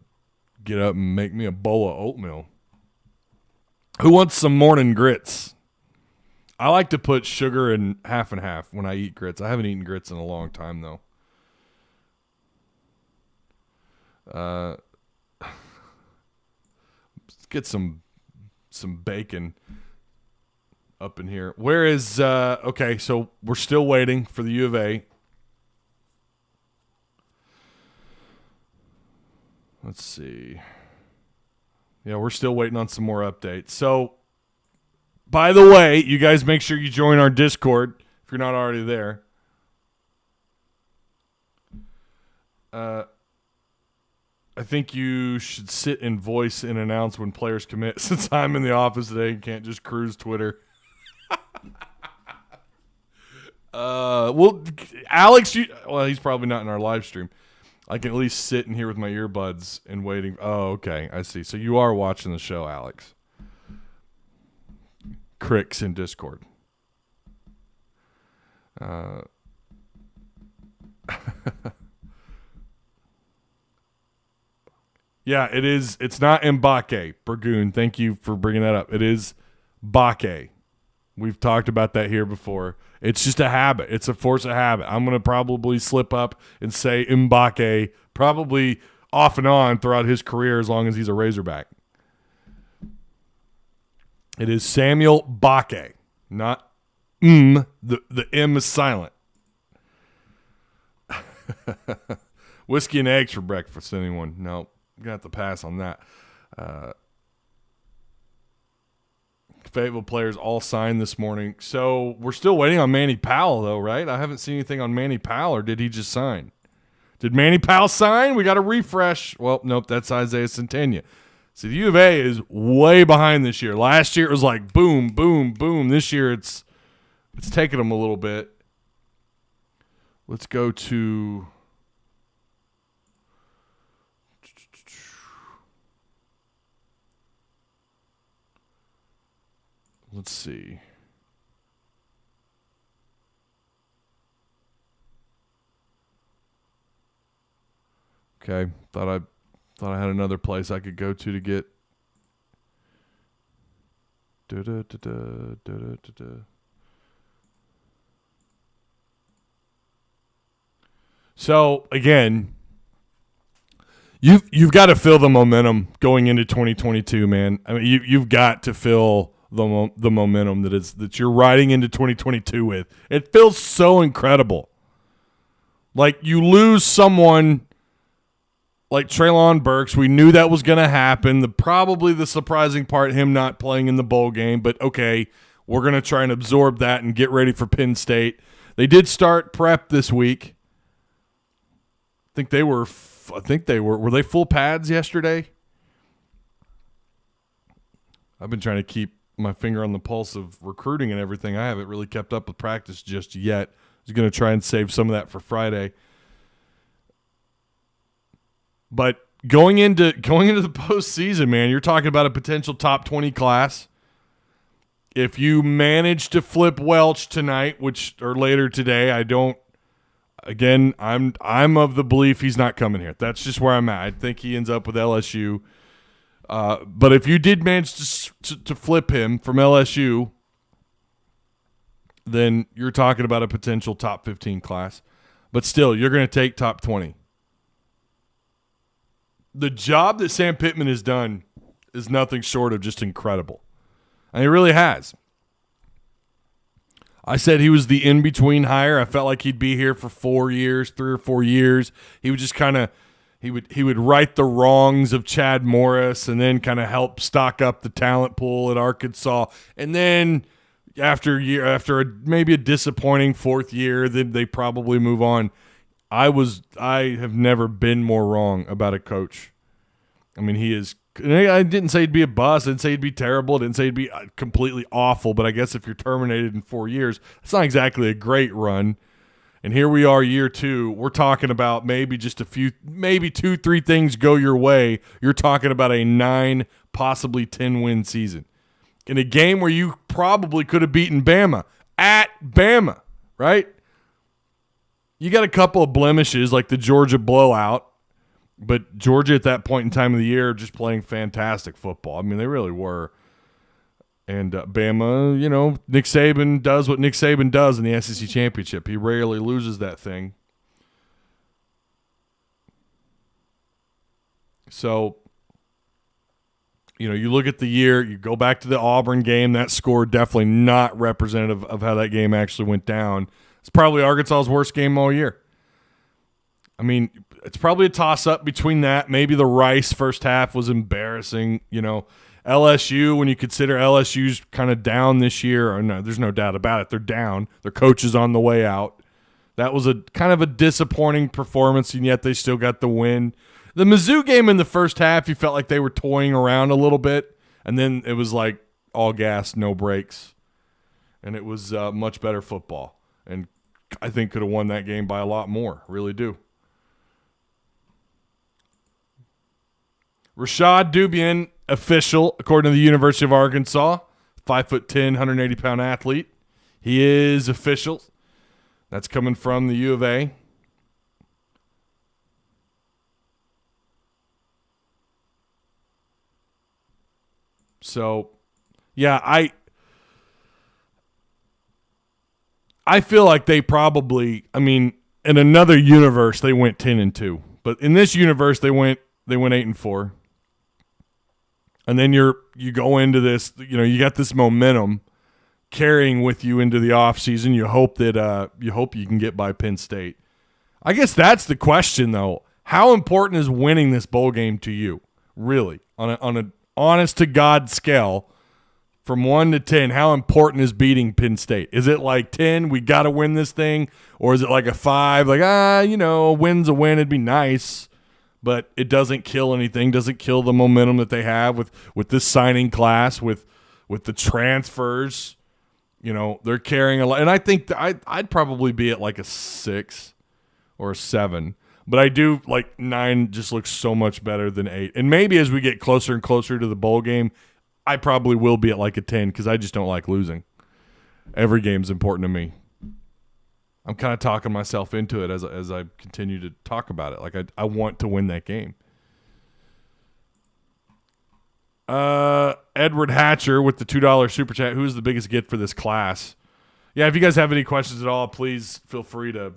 [SPEAKER 3] get up and make me a bowl of oatmeal. Who wants some morning grits? I like to put sugar in half and half when I eat grits. I haven't eaten grits in a long time, though. Let's get some bacon up in here. Where is okay, so we're still waiting for the U of A. Let's see. Yeah, we're still waiting on some more updates. So, by the way, you guys make sure you join our Discord if you're not already there. I think you should sit and voice and announce when players commit. Since I'm in the office today and can't just cruise Twitter. Well, Alex, he's probably not in our live stream. I can at least sit in here with my earbuds and waiting. Oh, okay. I see. So you are watching the show, Alex. Cricks in Discord. Yeah, it is. It's not Mbake, Burgoon. Thank you for bringing that up. It is Bakke. We've talked about that here before. It's just a habit. It's a force of habit. I'm going to probably slip up and say Mbake probably off and on throughout his career as long as he's a Razorback. It is Samuel Bakke, not The M is silent. Whiskey and eggs for breakfast, anyone? No, got to pass on that. Fayetteville players all signed this morning. So we're still waiting on Manny Powell, though, right? I haven't seen anything on Manny Powell, or did he just sign? Did Manny Powell sign? We got to refresh. Well, nope, that's Isaiah Centennia. See, the U of A is way behind this year. Last year it was like boom, boom, boom. This year it's taken them a little bit. Let's go to let's see. Okay, thought I had another place I could go to get. So again, you've got to feel the momentum going into 2022, man. I mean, you've got to feel the momentum that you're riding into 2022 with. It feels so incredible. Like you lose someone like Treylon Burks. We knew that was going to happen. Probably the surprising part, him not playing in the bowl game. But okay, we're going to try and absorb that and get ready for Penn State. They did start prep this week. I think they were they full pads yesterday? I've been trying to keep my finger on the pulse of recruiting and everything. I haven't really kept up with practice just yet. I was going to try and save some of that for Friday. But going into the postseason, man, you're talking about a potential top 20 class. If you manage to flip Welch tonight, or later today, I'm of the belief he's not coming here. That's just where I'm at. I think he ends up with LSU. But if you did manage to flip him from LSU, then you're talking about a potential top 15 class. But still, you're going to take top 20. The job that Sam Pittman has done is nothing short of just incredible. And he really has. I said he was the in-between hire. I felt like he'd be here for 3 or 4 years. He would just kind of he would right the wrongs of Chad Morris and then kind of help stock up the talent pool at Arkansas. And then after maybe a disappointing fourth year, then they probably move on. I have never been more wrong about a coach. I mean, he is. I didn't say he'd be a bust. I didn't say he'd be terrible. I didn't say he'd be completely awful. But I guess if you're terminated in 4 years, it's not exactly a great run. And here we are, year 2. We're talking about maybe just maybe 2-3 things go your way. You're talking about a 9, possibly 10-win season in a game where you probably could have beaten Bama at Bama, right? You got a couple of blemishes like the Georgia blowout, but Georgia at that point in time of the year just playing fantastic football. I mean, they really were. And Bama, Nick Saban does what Nick Saban does in the SEC championship. He rarely loses that thing. So, you look at the year, you go back to the Auburn game, that score definitely not representative of how that game actually went down. It's probably Arkansas's worst game all year. I mean, it's probably a toss-up between that. Maybe the Rice first half was embarrassing. LSU, when you consider LSU's kind of down this year, or no, there's no doubt about it. They're down. Their coach is on the way out. That was a kind of a disappointing performance, and yet they still got the win. The Mizzou game in the first half, you felt like they were toying around a little bit, and then it was like all gas, no brakes, and it was much better football. And I think could have won that game by a lot more. Really do. Rashad Dubien, official, according to the University of Arkansas, 5'10", 180-pound athlete. He is official. That's coming from the U of A. So, yeah, I feel like they probably, I mean, in another universe they went 10-2, but in this universe they went 8-4. And then you go into this, you got this momentum carrying with you into the offseason. You hope that you can get by Penn State. I guess that's the question, though. How important is winning this bowl game to you? Really, on an honest to God scale, from 1 to 10, how important is beating Penn State? Is it like 10, we got to win this thing, or is it like a 5, like a win's a win, it'd be nice, but it doesn't kill anything, doesn't kill the momentum that they have with this signing class, with the transfers. They're carrying a lot, and I think I'd probably be at like a 6 or a 7. But I do like 9 just looks so much better than 8. And maybe as we get closer and closer to the bowl game, I probably will be at like a 10 because I just don't like losing. Every game's important to me. I'm kind of talking myself into it as I continue to talk about it. Like I want to win that game. Edward Hatcher with the $2 super chat. Who's the biggest get for this class? Yeah, if you guys have any questions at all, please feel free to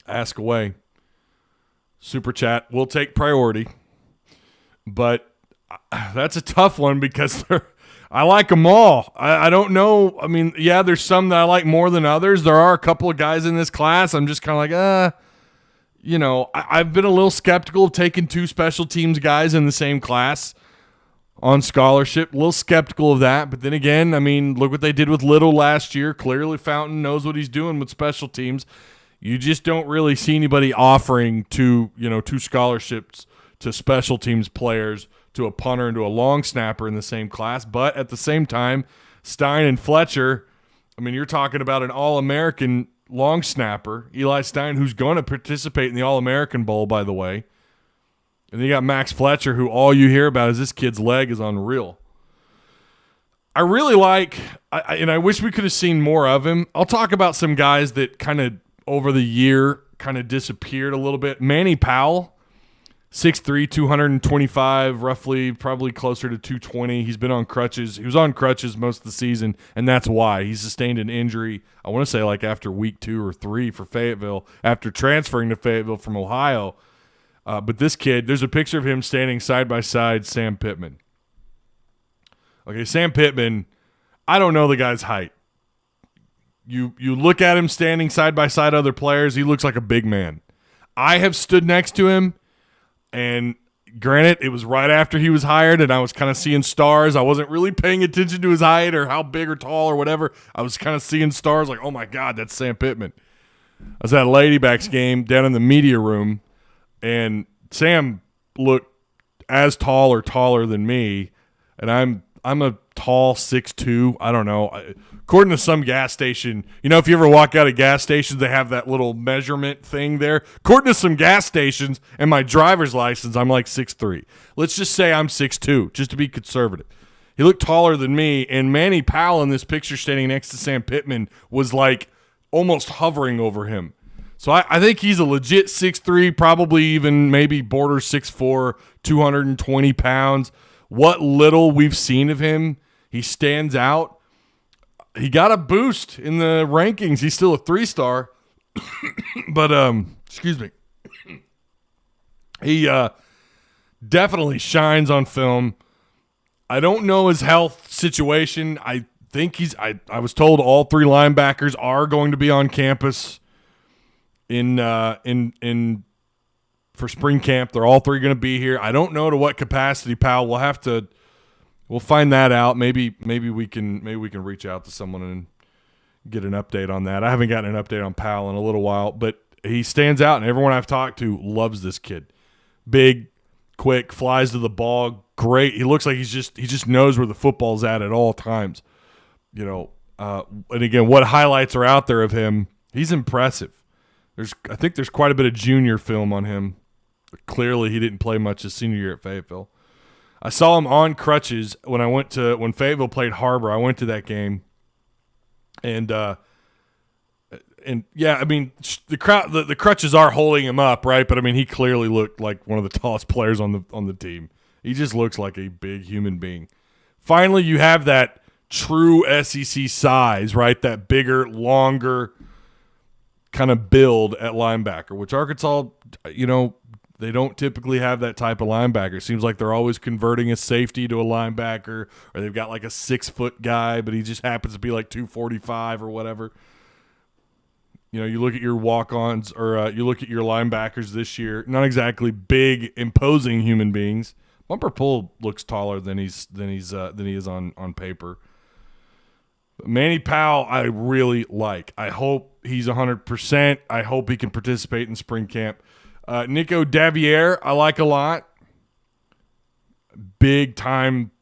[SPEAKER 3] ask away. Super chat will take priority, but that's a tough one because I like them all. I don't know. I mean, yeah, there's some that I like more than others. There are a couple of guys in this class I'm just kind of like, I've been a little skeptical of taking 2 special teams guys in the same class on scholarship. A little skeptical of that. But then again, I mean, look what they did with Little last year. Clearly Fountain knows what he's doing with special teams. You just don't really see anybody offering 2 scholarships to special teams players, to a punter and to a long snapper in the same class. But at the same time, Stein and Fletcher, I mean, you're talking about an All-American long snapper, Eli Stein, who's going to participate in the All-American Bowl, by the way. And then you got Max Fletcher, who all you hear about is this kid's leg is unreal. I really like, and I wish we could have seen more of him. I'll talk about some guys that kind of over the year kind of disappeared a little bit. Manny Powell, 6'3", 225, roughly, probably closer to 220. He's been on crutches. He was on crutches most of the season, and that's why. He sustained an injury, I want to say like after week 2 or 3 for Fayetteville, after transferring to Fayetteville from Ohio. But this kid, there's a picture of him standing side by side Sam Pittman. Okay, Sam Pittman, I don't know the guy's height. You look at him standing side by side other players, he looks like a big man. I have stood next to him, and granted, it was right after he was hired, and I was kind of seeing stars. I wasn't really paying attention to his height or how big or tall or whatever. I was kind of seeing stars like, oh, my God, that's Sam Pittman. I was at a Ladybacks game down in the media room, and Sam looked as tall or taller than me, and I'm a tall 6'2". I don't know. According to some gas station, if you ever walk out of gas stations, they have that little measurement thing there. According to some gas stations and my driver's license, I'm like 6'3". Let's just say I'm 6'2", just to be conservative. He looked taller than me, and Manny Powell in this picture standing next to Sam Pittman was like almost hovering over him. So I think he's a legit 6'3", probably even maybe border 6'4", 220 pounds. What little we've seen of him, he stands out. He got a boost in the rankings. He's still a 3-star, but excuse me. He definitely shines on film. I don't know his health situation. I think I was told all 3 linebackers are going to be on campus in for spring camp. They're all 3 going to be here. I don't know to what capacity, pal. We'll find that out. Maybe we can reach out to someone and get an update on that. I haven't gotten an update on Powell in a little while, but he stands out, and everyone I've talked to loves this kid. Big, quick, flies to the ball, great. He looks like he just knows where the football's at all times. And again, what highlights are out there of him? He's impressive. I think there's quite a bit of junior film on him. Clearly, he didn't play much his senior year at Fayetteville. I saw him on crutches when Fayetteville played Harbor. I went to that game, and yeah, I mean the crutches are holding him up, right? But I mean he clearly looked like one of the tallest players on the team. He just looks like a big human being. Finally, you have that true SEC size, right? That bigger, longer kind of build at linebacker, which Arkansas, they don't typically have that type of linebacker. It seems like they're always converting a safety to a linebacker, or they've got like a 6-foot guy, but he just happens to be like 245 or whatever. You look at your walk-ons, or you look at your linebackers this year, not exactly big, imposing human beings. Bumper Pool looks taller than he is on paper. But Manny Powell, I really like. I hope he's 100%. I hope he can participate in spring camp. Nico Davier, I like a lot. Big time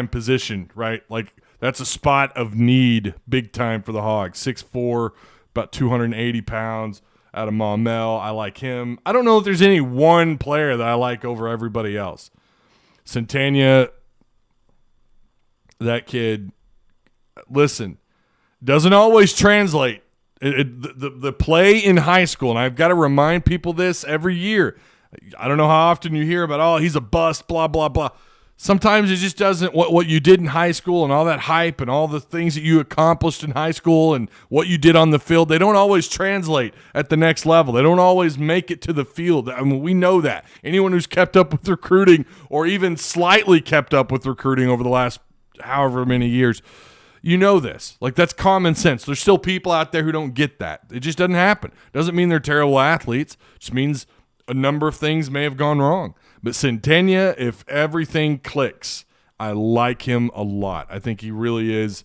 [SPEAKER 3] position, right? Like, that's a spot of need, big time for the Hogs. 6'4", about 280 pounds, out of Maumelle. I like him. I don't know if there's any one player that I like over everybody else. Centania, that kid, listen, doesn't always translate. The play in high school, and I've got to remind people this every year. I don't know how often you hear about, he's a bust, blah, blah, blah. Sometimes it just doesn't, what you did in high school and all that hype and all the things that you accomplished in high school and what you did on the field, they don't always translate at the next level. They don't always make it to the field. I mean, we know that. Anyone who's kept up with recruiting, or even slightly kept up with recruiting over the last however many years, you know this. Like, that's common sense. There's still people out there who don't get that. It just doesn't happen. Doesn't mean they're terrible athletes. It just means a number of things may have gone wrong. But Centenia, if everything clicks, I like him a lot. I think he really is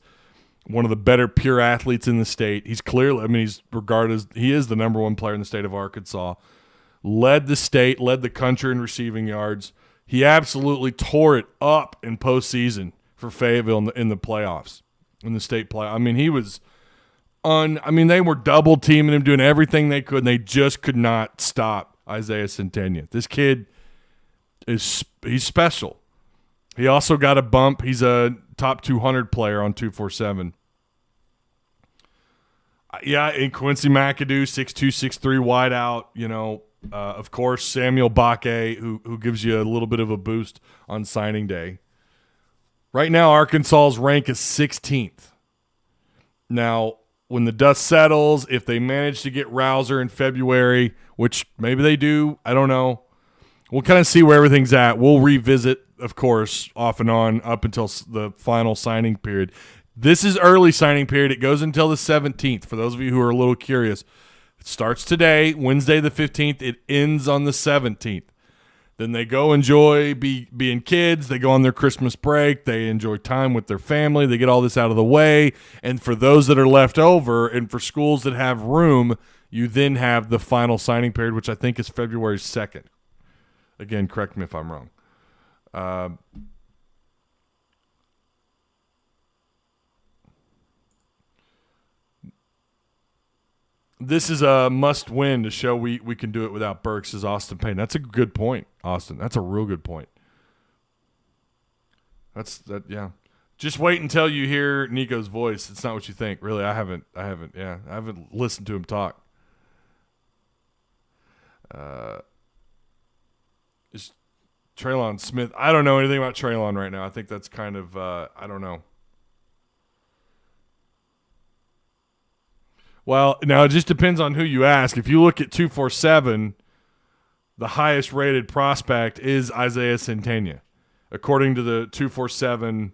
[SPEAKER 3] one of the better pure athletes in the state. He's clearly, he's regarded as, he is the number one player in the state of Arkansas. Led the state, led the country in receiving yards. He absolutely tore it up in postseason for Fayetteville in the playoffs, in the state play. He was they were double teaming him, doing everything they could, and they just could not stop Isaiah Centenia. This kid he's special. He also got a bump. He's a top 200 player on 247. And Quincy McAdoo, 6'2", 6'3", wide out. Of course, Samuel Bakke, who gives you a little bit of a boost on signing day. Right now, Arkansas's rank is 16th. Now, when the dust settles, if they manage to get Rouser in February, which maybe they do, I don't know. We'll kind of see where everything's at. We'll revisit, of course, off and on up until the final signing period. This is early signing period. It goes until the 17th. For those of you who are a little curious, it starts today, Wednesday the 15th. It ends on the 17th. Then they go enjoy being kids. They go on their Christmas break. They enjoy time with their family. They get all this out of the way. And for those that are left over, and for schools that have room, you then have the final signing period, which I think is February 2nd. Again, correct me if I'm wrong. This is a must-win to show we can do it without Burke, says Austin Payne. That's a good point, Austin. That's a real good point. Yeah. Just wait until you hear Nico's voice. It's not what you think. Really, I haven't listened to him talk. Is Traylon Smith? I don't know anything about Traylon right now. I think that's kind of I don't know. Well, now it just depends on who you ask. If you look at 247, the highest rated prospect is Isaiah Centenia. According to the 247,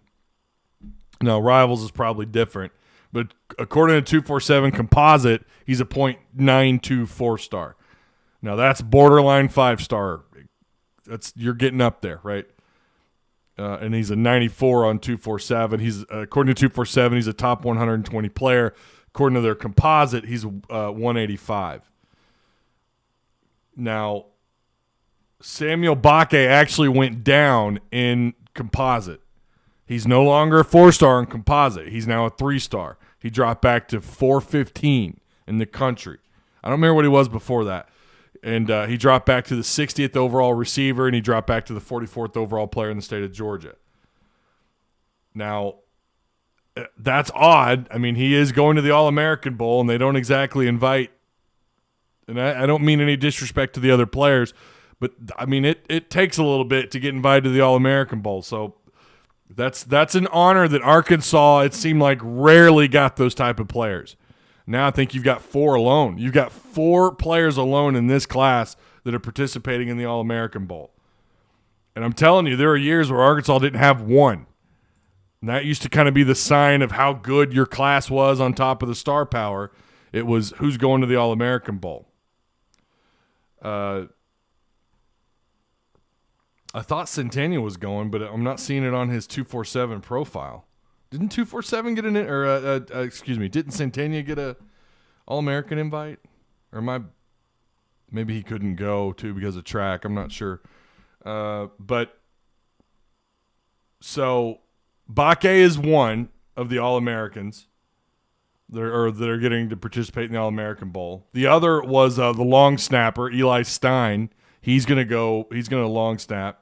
[SPEAKER 3] now Rivals is probably different, but according to 247 composite, he's a .924 star. Now that's borderline 5-star. You're getting up there, right? And he's a 94 on 247. He's according to 247, he's a top 120 player. According to their composite, he's 185. Now, Samuel Bakke actually went down in composite. He's no longer a 4-star in composite. He's now a 3-star. He dropped back to 415 in the country. I don't remember what he was before that. And he dropped back to the 60th overall receiver, and he dropped back to the 44th overall player in the state of Georgia. Now, that's odd. He is going to the All-American Bowl, and they don't exactly invite, and I don't mean any disrespect to the other players, But I mean, it takes a little bit to get invited to the All-American Bowl. So that's an honor that Arkansas, it seemed like, rarely got those type of players. Now I think you've got 4 alone. You've got 4 players alone in this class that are participating in the All-American Bowl. And I'm telling you, there are years where Arkansas didn't have 1. And that used to kind of be the sign of how good your class was on top of the star power. It was who's going to the All-American Bowl. I thought Centennial was going, but I'm not seeing it on his 247 profile. Didn't 247 get didn't Centennial get a All-American invite? Or maybe he couldn't go too because of track. I'm not sure. But so Bakke is one of the All-Americans that are getting to participate in the All-American Bowl. The other was the long snapper, Eli Stein. He's going to long snap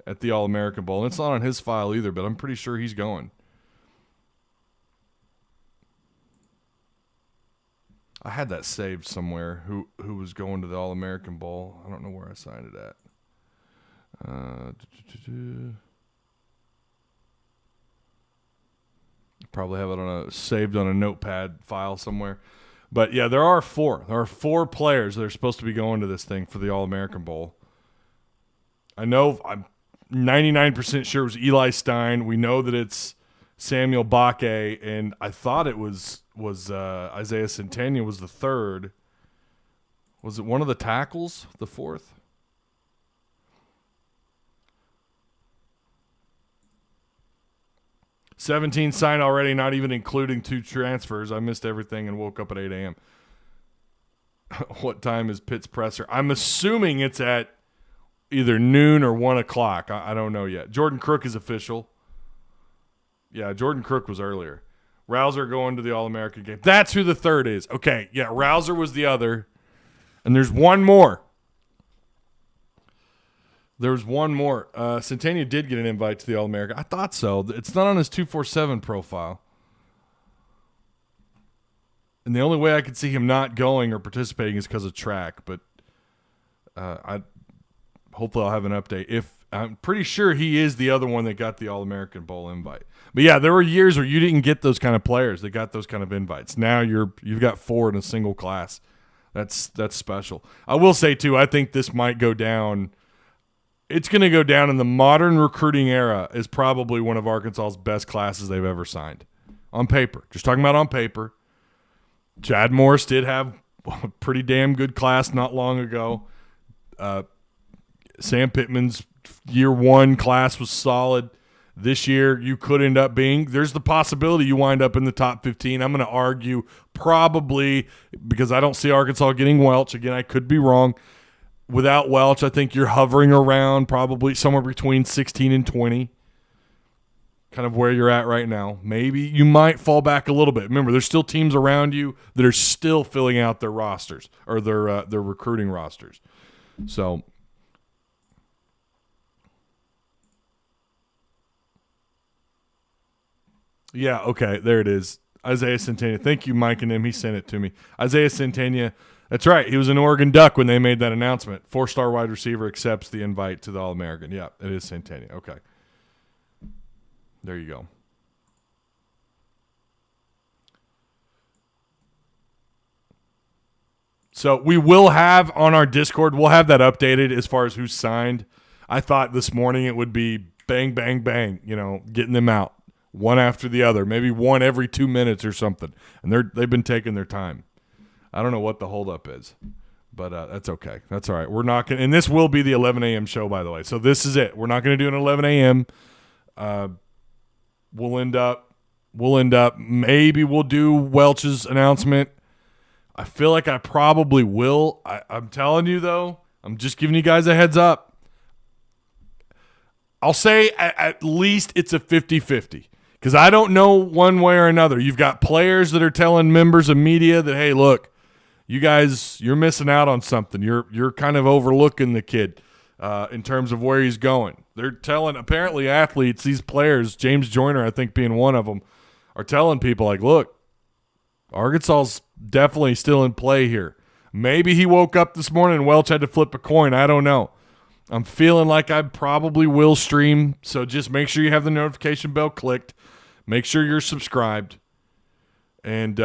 [SPEAKER 3] at the All-American Bowl. And it's not on his file either, but I'm pretty sure he's going. I had that saved somewhere, who was going to the All-American Bowl. I don't know where I signed it at. Probably have it saved on a notepad file somewhere. But yeah, there are 4. There are 4 players that are supposed to be going to this thing for the All-American Bowl. I know, I'm 99% sure it was Eli Stein. We know that it's Samuel Bakke, and I thought it was Isaiah Centennial was the 3rd. Was it one of the tackles, the 4th? $17 signed already, not even including 2 transfers. I missed everything and woke up at 8 a.m. What time is Pitt's presser? I'm assuming it's at either noon or 1 o'clock. I don't know yet. Jordan Crook is official. Yeah, Jordan Crook was earlier. Rouser going to the All-American game. That's who the 3rd is. Okay, yeah, Rouser was the other. And there's one more. There's one more. Centennial did get an invite to the All-American. I thought so. It's not on his 247 profile. And the only way I could see him not going or participating is because of track. But hopefully I'll have an update. I'm pretty sure he is the other one that got the All-American Bowl invite. But yeah, there were years where you didn't get those kind of players that got those kind of invites. Now you've got 4 in a single class. That's special. I will say too, I think this might go down. It's going to go down in the modern recruiting era as probably one of Arkansas's best classes they've ever signed. On paper. Just talking about on paper. Chad Morris did have a pretty damn good class not long ago. Sam Pittman's year 1 class was solid. This year you could end up there's the possibility you wind up in the top 15. I'm going to argue probably because I don't see Arkansas getting Welch. Again, I could be wrong. Without Welch, I think you're hovering around probably somewhere between 16 and 20, kind of where you're at right now. Maybe you might fall back a little bit. Remember, there's still teams around you that are still filling out their rosters or their recruiting rosters. So, yeah, okay, there it is. Isaiah Centennial. Thank you, Mike and him. He sent it to me. Isaiah Centennial. That's right. He was an Oregon Duck when they made that announcement. 4-star wide receiver accepts the invite to the All-American. Yeah, it is Centennial. Okay. There you go. So we will have on our Discord, we'll have that updated as far as who's signed. I thought this morning it would be bang, bang, bang, getting them out one after the other, maybe one every 2 minutes or something. And they've been taking their time. I don't know what the holdup is, but that's okay. That's all right. We're not going to – and this will be the 11 a.m. show, by the way. So this is it. We're not going to do an 11 a.m. We'll end up – maybe we'll do Welch's announcement. I feel like I probably will. I'm telling you, though, I'm just giving you guys a heads up. I'll say at least it's a 50-50 because I don't know one way or another. You've got players that are telling members of media that, hey, look, you guys, you're missing out on something. You're kind of overlooking the kid in terms of where he's going. They're telling, apparently, athletes, these players, James Joyner, I think being one of them, are telling people like, look, Arkansas's definitely still in play here. Maybe he woke up this morning and Welch had to flip a coin. I don't know. I'm feeling like I probably will stream, so just make sure you have the notification bell clicked. Make sure you're subscribed. And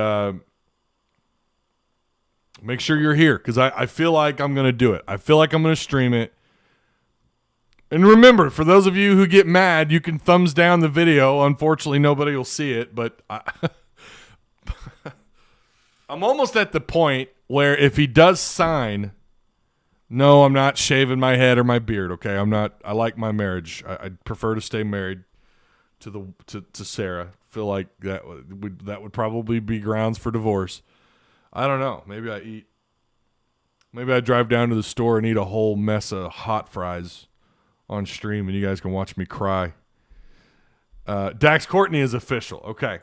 [SPEAKER 3] make sure you're here, because I feel like I'm going to do it. I feel like I'm going to stream it. And remember, for those of you who get mad, you can thumbs down the video. Unfortunately, nobody will see it, but I'm almost at the point where if he does sign, no, I'm not shaving my head or my beard, okay? I like my marriage. I'd prefer to stay married to Sarah. Feel like that would probably be grounds for divorce. I don't know. Maybe I drive down to the store and eat a whole mess of hot fries on stream, and you guys can watch me cry. Dax Courtney is official. Okay.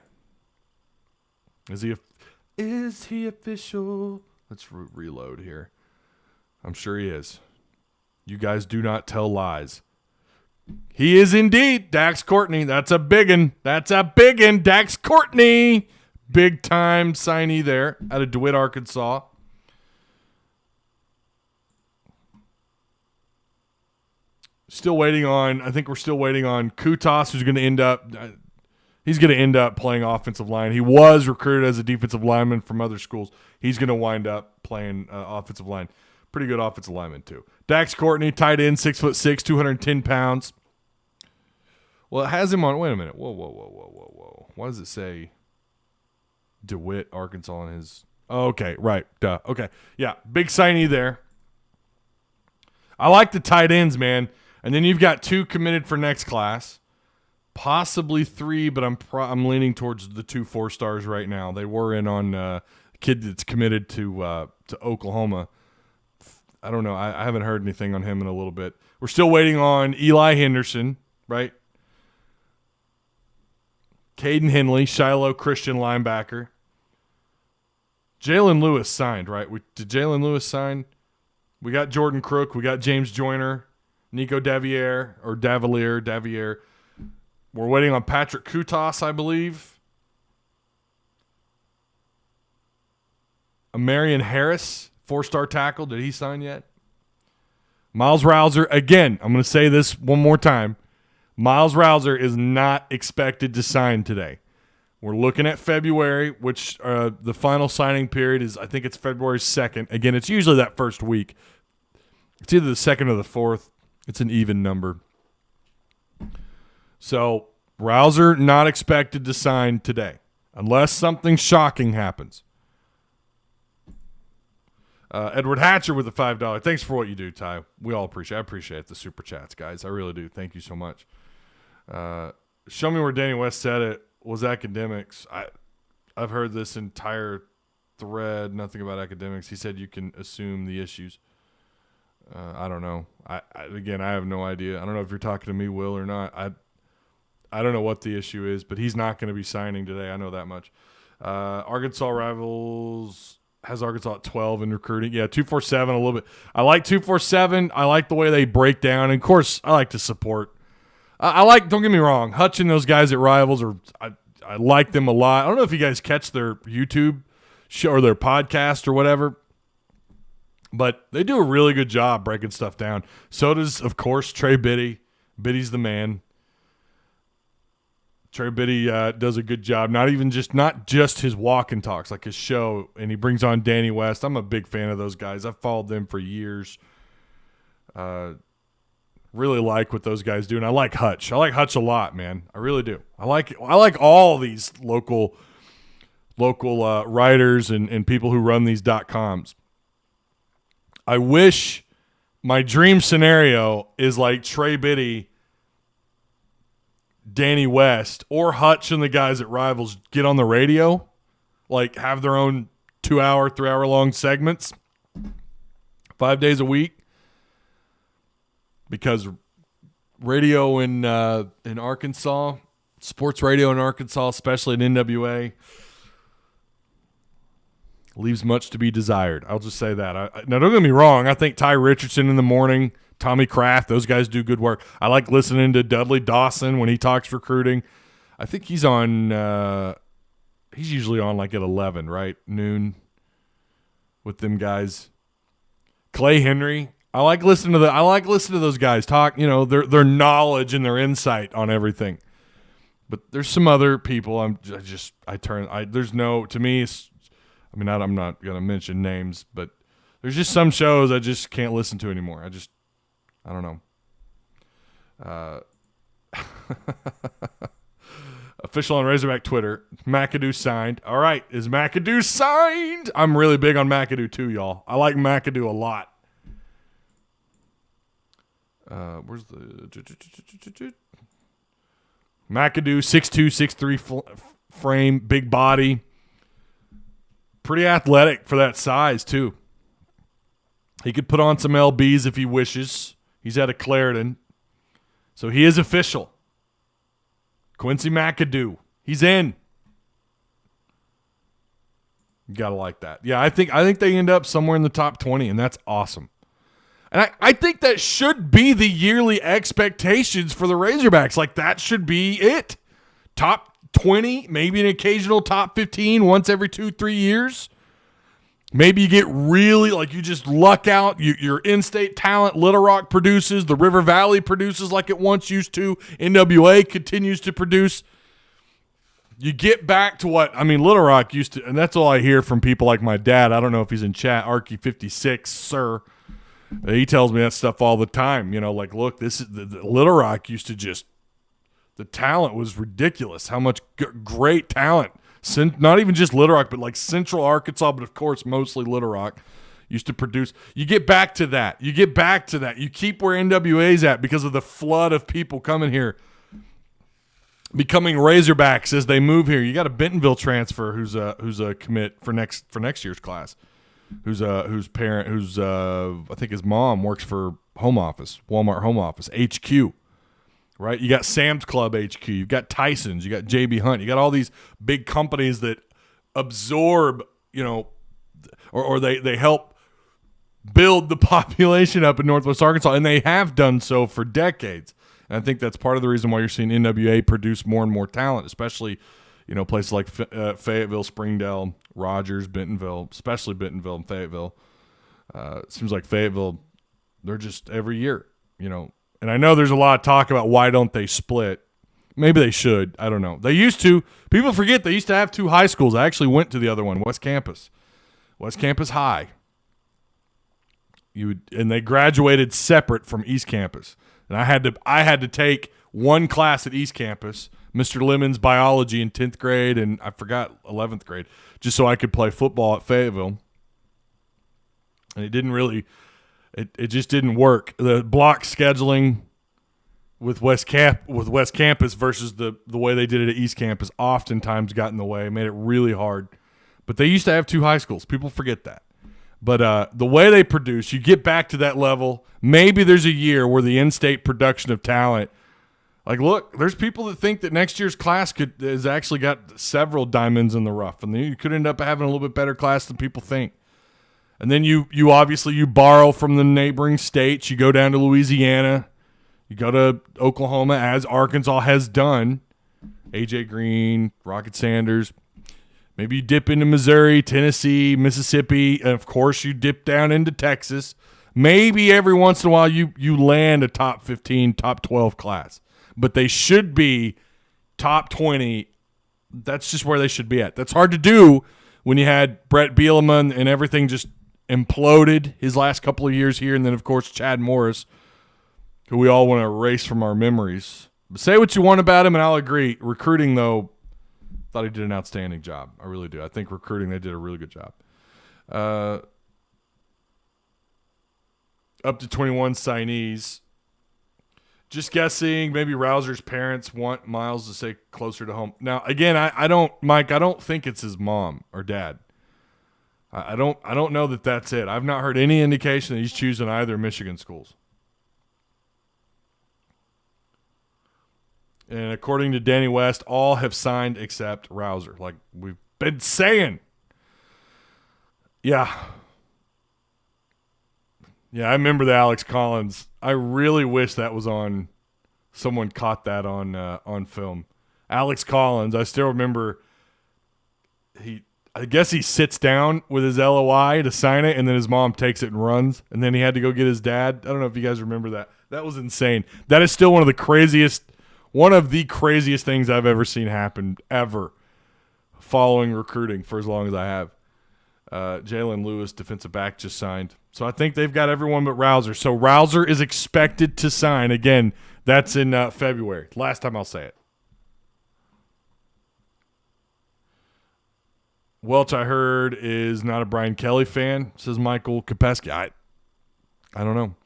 [SPEAKER 3] Is he official? Let's reload here. I'm sure he is. You guys do not tell lies. He is indeed Dax Courtney. That's a biggin. Dax Courtney. Big time signee there out of DeWitt, Arkansas. I think we're still waiting on Kutas, who's going to end up playing offensive line. He was recruited as a defensive lineman from other schools. He's going to wind up playing offensive line. Pretty good offensive lineman too. Dax Courtney, tight end, 6'6", 210 pounds. Well, it has him on. Wait a minute. Whoa. Why does it say DeWitt, Arkansas on his? Oh, okay, right. Duh. Okay, yeah, big signee there. I like the tight ends, man. And then you've got 2 committed for next class, possibly 3, but I'm leaning towards the 2 4-stars right now. They were in on a kid that's committed to Oklahoma. I don't know. I haven't heard anything on him in a little bit. We're still waiting on Eli Henderson, right? Caden Henley, Shiloh Christian linebacker. Jalen Lewis signed, right? Did Jalen Lewis sign? We got Jordan Crook. We got James Joyner, Nico Davier. We're waiting on Patrick Kutas, I believe. Marion Harris, 4-star tackle. Did he sign yet? Miles Rouser, again, I'm going to say this one more time. Miles Rouser is not expected to sign today. We're looking at February, which the final signing period is, I think it's February 2nd. Again, it's usually that first week. It's either the 2nd or the 4th. It's an even number. So, Rouser not expected to sign today, unless something shocking happens. Edward Hatcher with the $5. Thanks for what you do, Ty. We all appreciate the super chats, guys. I really do. Thank you so much. Show me where Danny West said it was academics. I've heard this entire thread, nothing about academics. He said you can assume the issues. I don't know. I have no idea. I don't know if you're talking to me, Will, or not. I don't know what the issue is, but he's not going to be signing today. I know that much. Arkansas Rivals has Arkansas at 12 in recruiting. Yeah, 247 a little bit. I like 247. I like the way they break down. And, of course, I like to support. Don't get me wrong, Hutch and those guys at Rivals, I like them a lot. I don't know if you guys catch their YouTube show or their podcast or whatever, but they do a really good job breaking stuff down. So does, of course, Trey Biddy. Biddy's the man. Trey Biddy does a good job. Not just his walk and talks, like his show, and he brings on Danny West. I'm a big fan of those guys. I've followed them for years. Really like what those guys do, and I like Hutch. I like Hutch a lot, man. I really do. I like all these local writers and people who run these .coms. I wish my dream scenario is like Trey Biddy, Danny West, or Hutch and the guys at Rivals get on the radio, like have their own 2-hour, 3-hour-long segments 5 days a week. Because radio in Arkansas, sports radio in Arkansas, especially in NWA, leaves much to be desired. I'll just say that. Now, don't get me wrong. I think Ty Richardson in the morning, Tommy Kraft, those guys do good work. I like listening to Dudley Dawson when he talks recruiting. I think he's on he's usually on like at 11, right? Noon with them guys. Clay Henry. I like listening to those guys talk, their knowledge and their insight on everything. But there's some other people I'm not going to mention names, but there's just some shows I just can't listen to anymore. I don't know. Official on Razorback Twitter, McAdoo signed. All right, is McAdoo signed? I'm really big on McAdoo too, y'all. I like McAdoo a lot. Where's the McAdoo 6'2", 6'3" frame, big body, pretty athletic for that size too. He could put on some LBs if he wishes. He's at a Clarendon, so he is official. Quincy McAdoo, he's in. You gotta like that. Yeah, I think they end up somewhere in the top 20, and that's awesome. And I think that should be the yearly expectations for the Razorbacks. Like, that should be it. Top 20, maybe an occasional top 15 once every 2-3 years. Maybe you get really, you just luck out. Your in-state talent, Little Rock produces. The River Valley produces like it once used to. NWA continues to produce. You get back to Little Rock used to, and that's all I hear from people like my dad. I don't know if he's in chat, Arky56, sir. He tells me that stuff all the time. Look, this is the Little Rock used to the talent was ridiculous. How much great talent. Not even just Little Rock, but Central Arkansas, but of course mostly Little Rock used to produce. You get back to that. You keep where NWA's at because of the flood of people coming here, becoming Razorbacks as they move here. You got a Bentonville transfer who's a commit for next year's class. Whose parent I think his mom works for Walmart Home Office, HQ, right? You got Sam's Club HQ, you've got Tyson's, you got JB Hunt, you got all these big companies that absorb, or they help build the population up in Northwest Arkansas, and they have done so for decades. And I think that's part of the reason why you're seeing NWA produce more and more talent, especially places like Fayetteville, Springdale, Rogers, Bentonville, especially Bentonville and Fayetteville. It seems like Fayetteville, they're just every year, And I know there's a lot of talk about why don't they split. Maybe they should. I don't know. They used to. People forget they used to have 2 high schools. I actually went to the other one, West Campus High. And they graduated separate from East Campus. And I had to take one class at East Campus, Mr. Lemon's biology in 10th grade, and I forgot 11th grade, just so I could play football at Fayetteville. And it didn't really it just didn't work. The block scheduling with West Campus versus the way they did it at East Campus oftentimes got in the way, made it really hard. But they used to have 2 high schools. People forget that. But the way they produce, you get back to that level. Maybe there's a year where the in-state production of talent, look, there's people that think that next year's class has actually got several diamonds in the rough, and you could end up having a little bit better class than people think. And then you obviously borrow from the neighboring states. You go down to Louisiana. You go to Oklahoma, as Arkansas has done. A.J. Green, Rocket Sanders. Maybe you dip into Missouri, Tennessee, Mississippi, and of course you dip down into Texas. Maybe every once in a while you land a top 15, top 12 class. But they should be top 20. That's just where they should be at. That's hard to do when you had Brett Bielema and everything just imploded his last couple of years here. And then, of course, Chad Morris, who we all want to erase from our memories. But say what you want about him, and I'll agree. Recruiting, though, thought he did an outstanding job. I really do. I think recruiting, they did a really good job. Up to 21 signees. Just guessing, maybe Rouser's parents want Miles to stay closer to home. Now, again, I don't think it's his mom or dad. I don't know that that's it. I've not heard any indication that he's choosing either Michigan schools. And according to Danny West, all have signed except Rouser, like we've been saying. Yeah. Yeah, I remember the Alex Collins. I really wish that was on. Someone caught that on film. Alex Collins. I still remember. I guess he sits down with his LOI to sign it, and then his mom takes it and runs, and then he had to go get his dad. I don't know if you guys remember that. That was insane. That is still one of the craziest things I've ever seen happen ever following recruiting for as long as I have. Jalen Lewis, defensive back, just signed. So I think they've got everyone but Rouser. So Rouser is expected to sign. Again, that's in February. Last time I'll say it. Welch, I heard, is not a Brian Kelly fan, says Michael Kopeski. I don't know.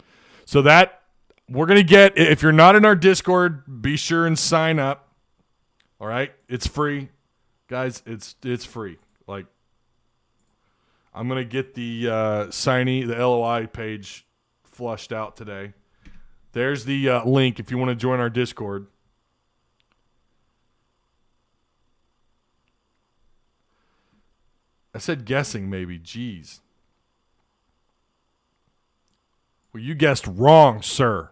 [SPEAKER 3] So that we're going to get, if you're not in our Discord, be sure and sign up. All right? It's free. Guys, it's free. Like, I'm going to get the the LOI page flushed out today. There's the link if you want to join our Discord. I said guessing maybe. Jeez. Well, you guessed wrong, sir.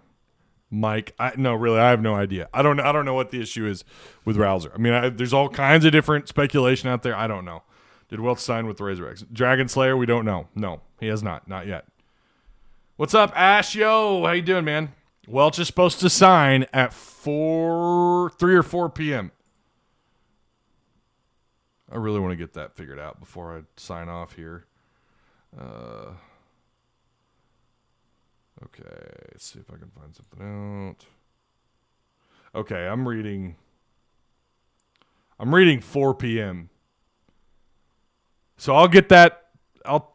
[SPEAKER 3] Mike. No, really, I have no idea. I don't know what the issue is with Rouser. I mean, there's all kinds of different speculation out there. I don't know. Did Welch sign with the Razorbacks? Dragon Slayer, we don't know. No, he has not. Not yet. What's up, Ash? Yo, how you doing, man? Welch is supposed to sign at 3 or 4 p.m. I really want to get that figured out before I sign off here. Okay, let's see if I can find something out. Okay, I'm reading 4 p.m. So I'll get that. I'll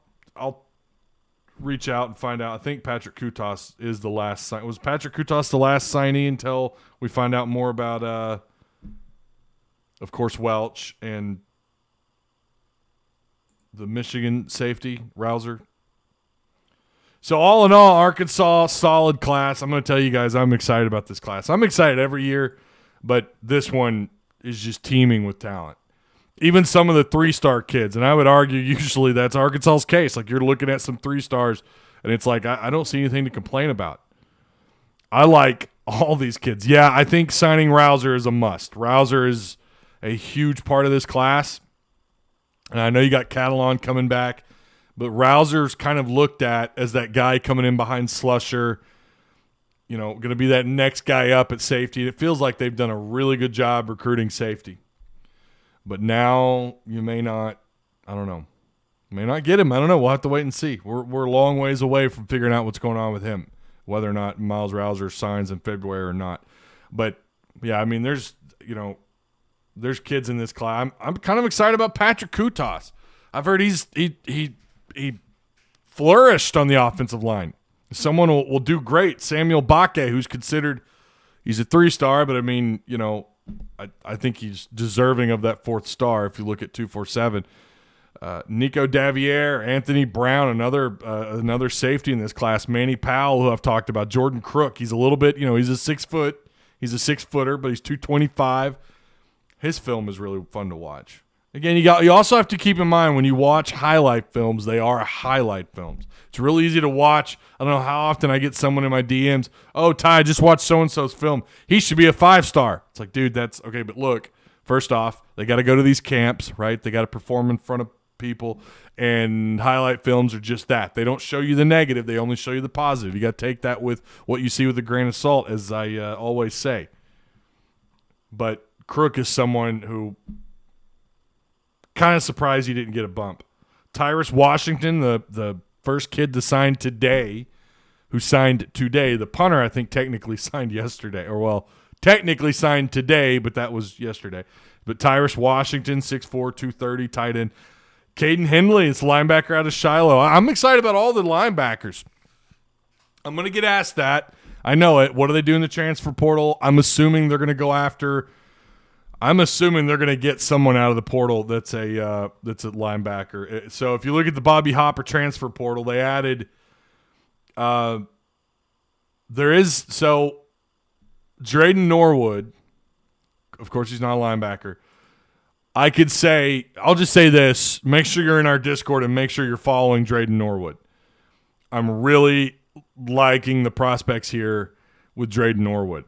[SPEAKER 3] reach out and find out. I think Patrick Kutas is the last sign. Was Patrick Kutas the last signee until we find out more about, of course, Welch and the Michigan safety, Rouser. So all in all, Arkansas, solid class. I'm going to tell you guys, I'm excited about this class. I'm excited every year, but this one is just teeming with talent. Even some of the 3-star kids, and I would argue usually that's Arkansas's case. Like, you're looking at some 3 stars, and it's like, I don't see anything to complain about. I like all these kids. Yeah, I think signing Rouser is a must. Rouser is a huge part of this class. And I know you got Catalan coming back, but Rouser's kind of looked at as that guy coming in behind Slusher, going to be that next guy up at safety. And it feels like they've done a really good job recruiting safety. But now you may not, I don't know, may not get him. I don't know. We'll have to wait and see. We're a long ways away from figuring out what's going on with him, whether or not Miles Rouser signs in February or not. But, yeah, I mean, there's kids in this class. I'm kind of excited about Patrick Kutas. I've heard he flourished on the offensive line. Someone will do great. Samuel Bakke, who's considered, he's a 3-star, but I mean, I think he's deserving of that 4th star if you look at 247. Nico Davier, Anthony Brown, another safety in this class. Manny Powell, who I've talked about. Jordan Crook, he's a little bit, he's a 6-footer, but he's 225. His film is really fun to watch. Again, you also have to keep in mind when you watch highlight films, they are highlight films. It's really easy to watch. I don't know how often I get someone in my DMs, "Oh, Ty, just watch so-and-so's film. He should be a 5-star." It's like, dude, that's okay. But look, first off, they got to go to these camps, right? They got to perform in front of people, and highlight films are just that. They don't show you the negative. They only show you the positive. You got to take that with what you see with a grain of salt, as I always say. But Crook is someone who kind of surprised he didn't get a bump. Tyrus Washington, the first kid to sign today, who signed today. The punter, I think, technically signed yesterday. Technically signed today, but that was yesterday. But Tyrus Washington, 6'4", 230, tight end. Caden Henley is linebacker out of Shiloh. I'm excited about all the linebackers. I'm going to get asked that. I know it. What do they do in the transfer portal? I'm assuming they're going to get someone out of the portal that's a linebacker. So if you look at the Bobby Hopper transfer portal, they added Drayden Norwood. Of course, he's not a linebacker. I'll just say this. Make sure you're in our Discord and make sure you're following Drayden Norwood. I'm really liking the prospects here with Drayden Norwood.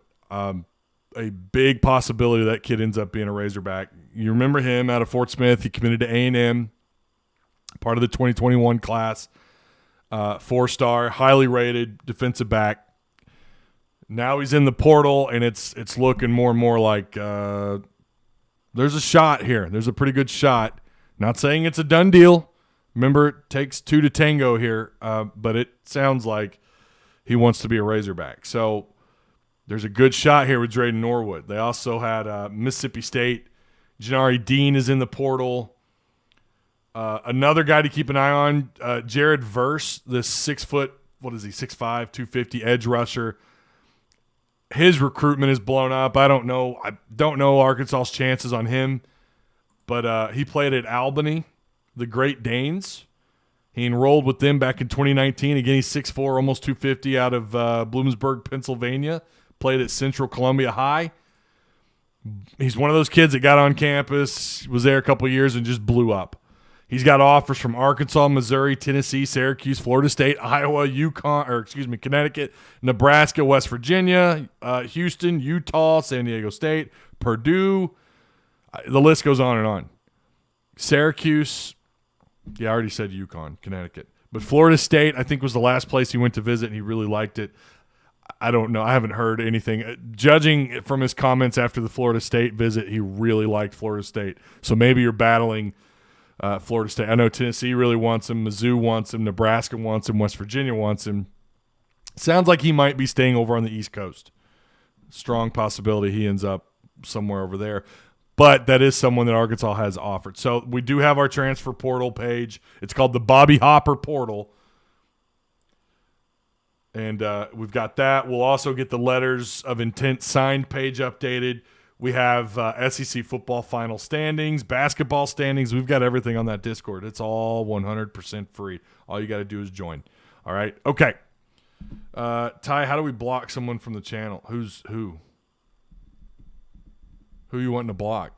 [SPEAKER 3] A big possibility that kid ends up being a Razorback. You remember him out of Fort Smith. He committed to A&M. part of the 2021 class, 4-star, highly rated defensive back. Now he's in the portal, and it's looking more and more like there's a shot here. There's a pretty good shot. Not saying it's a done deal. Remember, it takes 2 to tango here, but it sounds like he wants to be a Razorback. So there's a good shot here with Drayden Norwood. They also had Mississippi State. Janari Dean is in the portal. Another guy to keep an eye on, Jared Verse, this 6', 6'5", 250 edge rusher. His recruitment is blown up. I don't know Arkansas's chances on him, but he played at Albany, the Great Danes. He enrolled with them back in 2019. Again, he's 6'4", almost 250 out of Bloomsburg, Pennsylvania. Played at Central Columbia High. He's one of those kids that got on campus, was there a couple of years, and just blew up. He's got offers from Arkansas, Missouri, Tennessee, Syracuse, Florida State, Iowa, Connecticut, Nebraska, West Virginia, Houston, Utah, San Diego State, Purdue. The list goes on and on. Syracuse, I already said UConn, Connecticut. But Florida State, I think, was the last place he went to visit, and he really liked it. I don't know. I haven't heard anything. Judging from his comments after the Florida State visit, he really liked Florida State. So maybe you're battling Florida State. I know Tennessee really wants him. Mizzou wants him. Nebraska wants him. West Virginia wants him. Sounds like he might be staying over on the East Coast. Strong possibility he ends up somewhere over there. But that is someone that Arkansas has offered. So we do have our transfer portal page. It's called the Bobby Hopper Portal. And we've got that. We'll also get the letters of intent signed page updated. We have SEC football final standings, basketball standings. We've got everything on that Discord. It's all 100% free. All you got to do is join. All right? Okay. Ty, how do we block someone from the channel? Who's who? Who you wanting to block?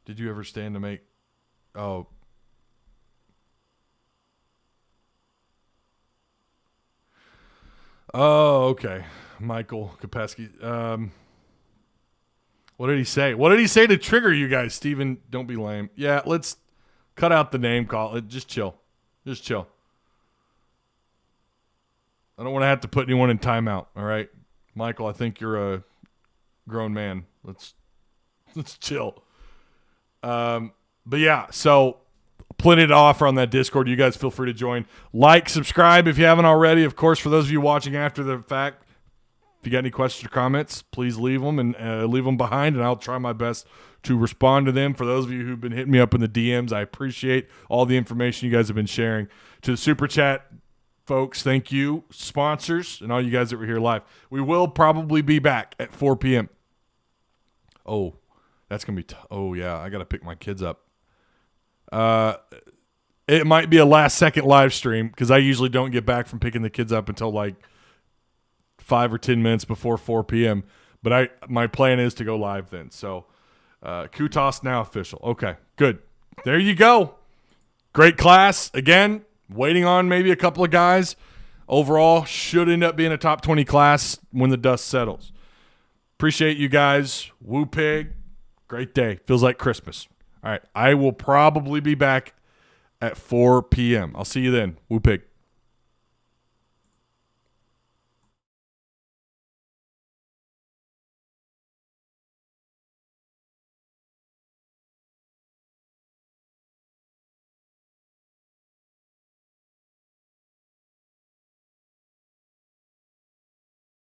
[SPEAKER 3] Did you ever stand to make... Oh. Oh, okay. Michael Kopesky. What did he say? What did he say to trigger you guys? Steven, don't be lame. Yeah, let's cut out the name call. Just chill. Just chill. I don't want to have to put anyone in timeout, all right? Michael, I think you're a grown man. Let's chill. But yeah, so plenty to offer on that Discord. You guys feel free to join. Like, subscribe if you haven't already. Of course, for those of you watching after the fact, if you got any questions or comments, please leave them and leave them behind, and I'll try my best to respond to them. For those of you who've been hitting me up in the DMs, I appreciate all the information you guys have been sharing. To the Super Chat folks, thank you. Sponsors and all you guys that were here live. We will probably be back at 4 p.m. Oh, that's going to be oh, yeah, I got to pick my kids up. It might be a last-second live stream because I usually don't get back from picking the kids up until like 5 or 10 minutes before 4 p.m. But my plan is to go live then. So Kutos now official. Okay, good. There you go. Great class. Again, waiting on maybe a couple of guys. Overall, should end up being a top 20 class when the dust settles. Appreciate you guys. Woo pig. Great day. Feels like Christmas. All right, I will probably be back at 4 p.m. I'll see you then. Woo pig.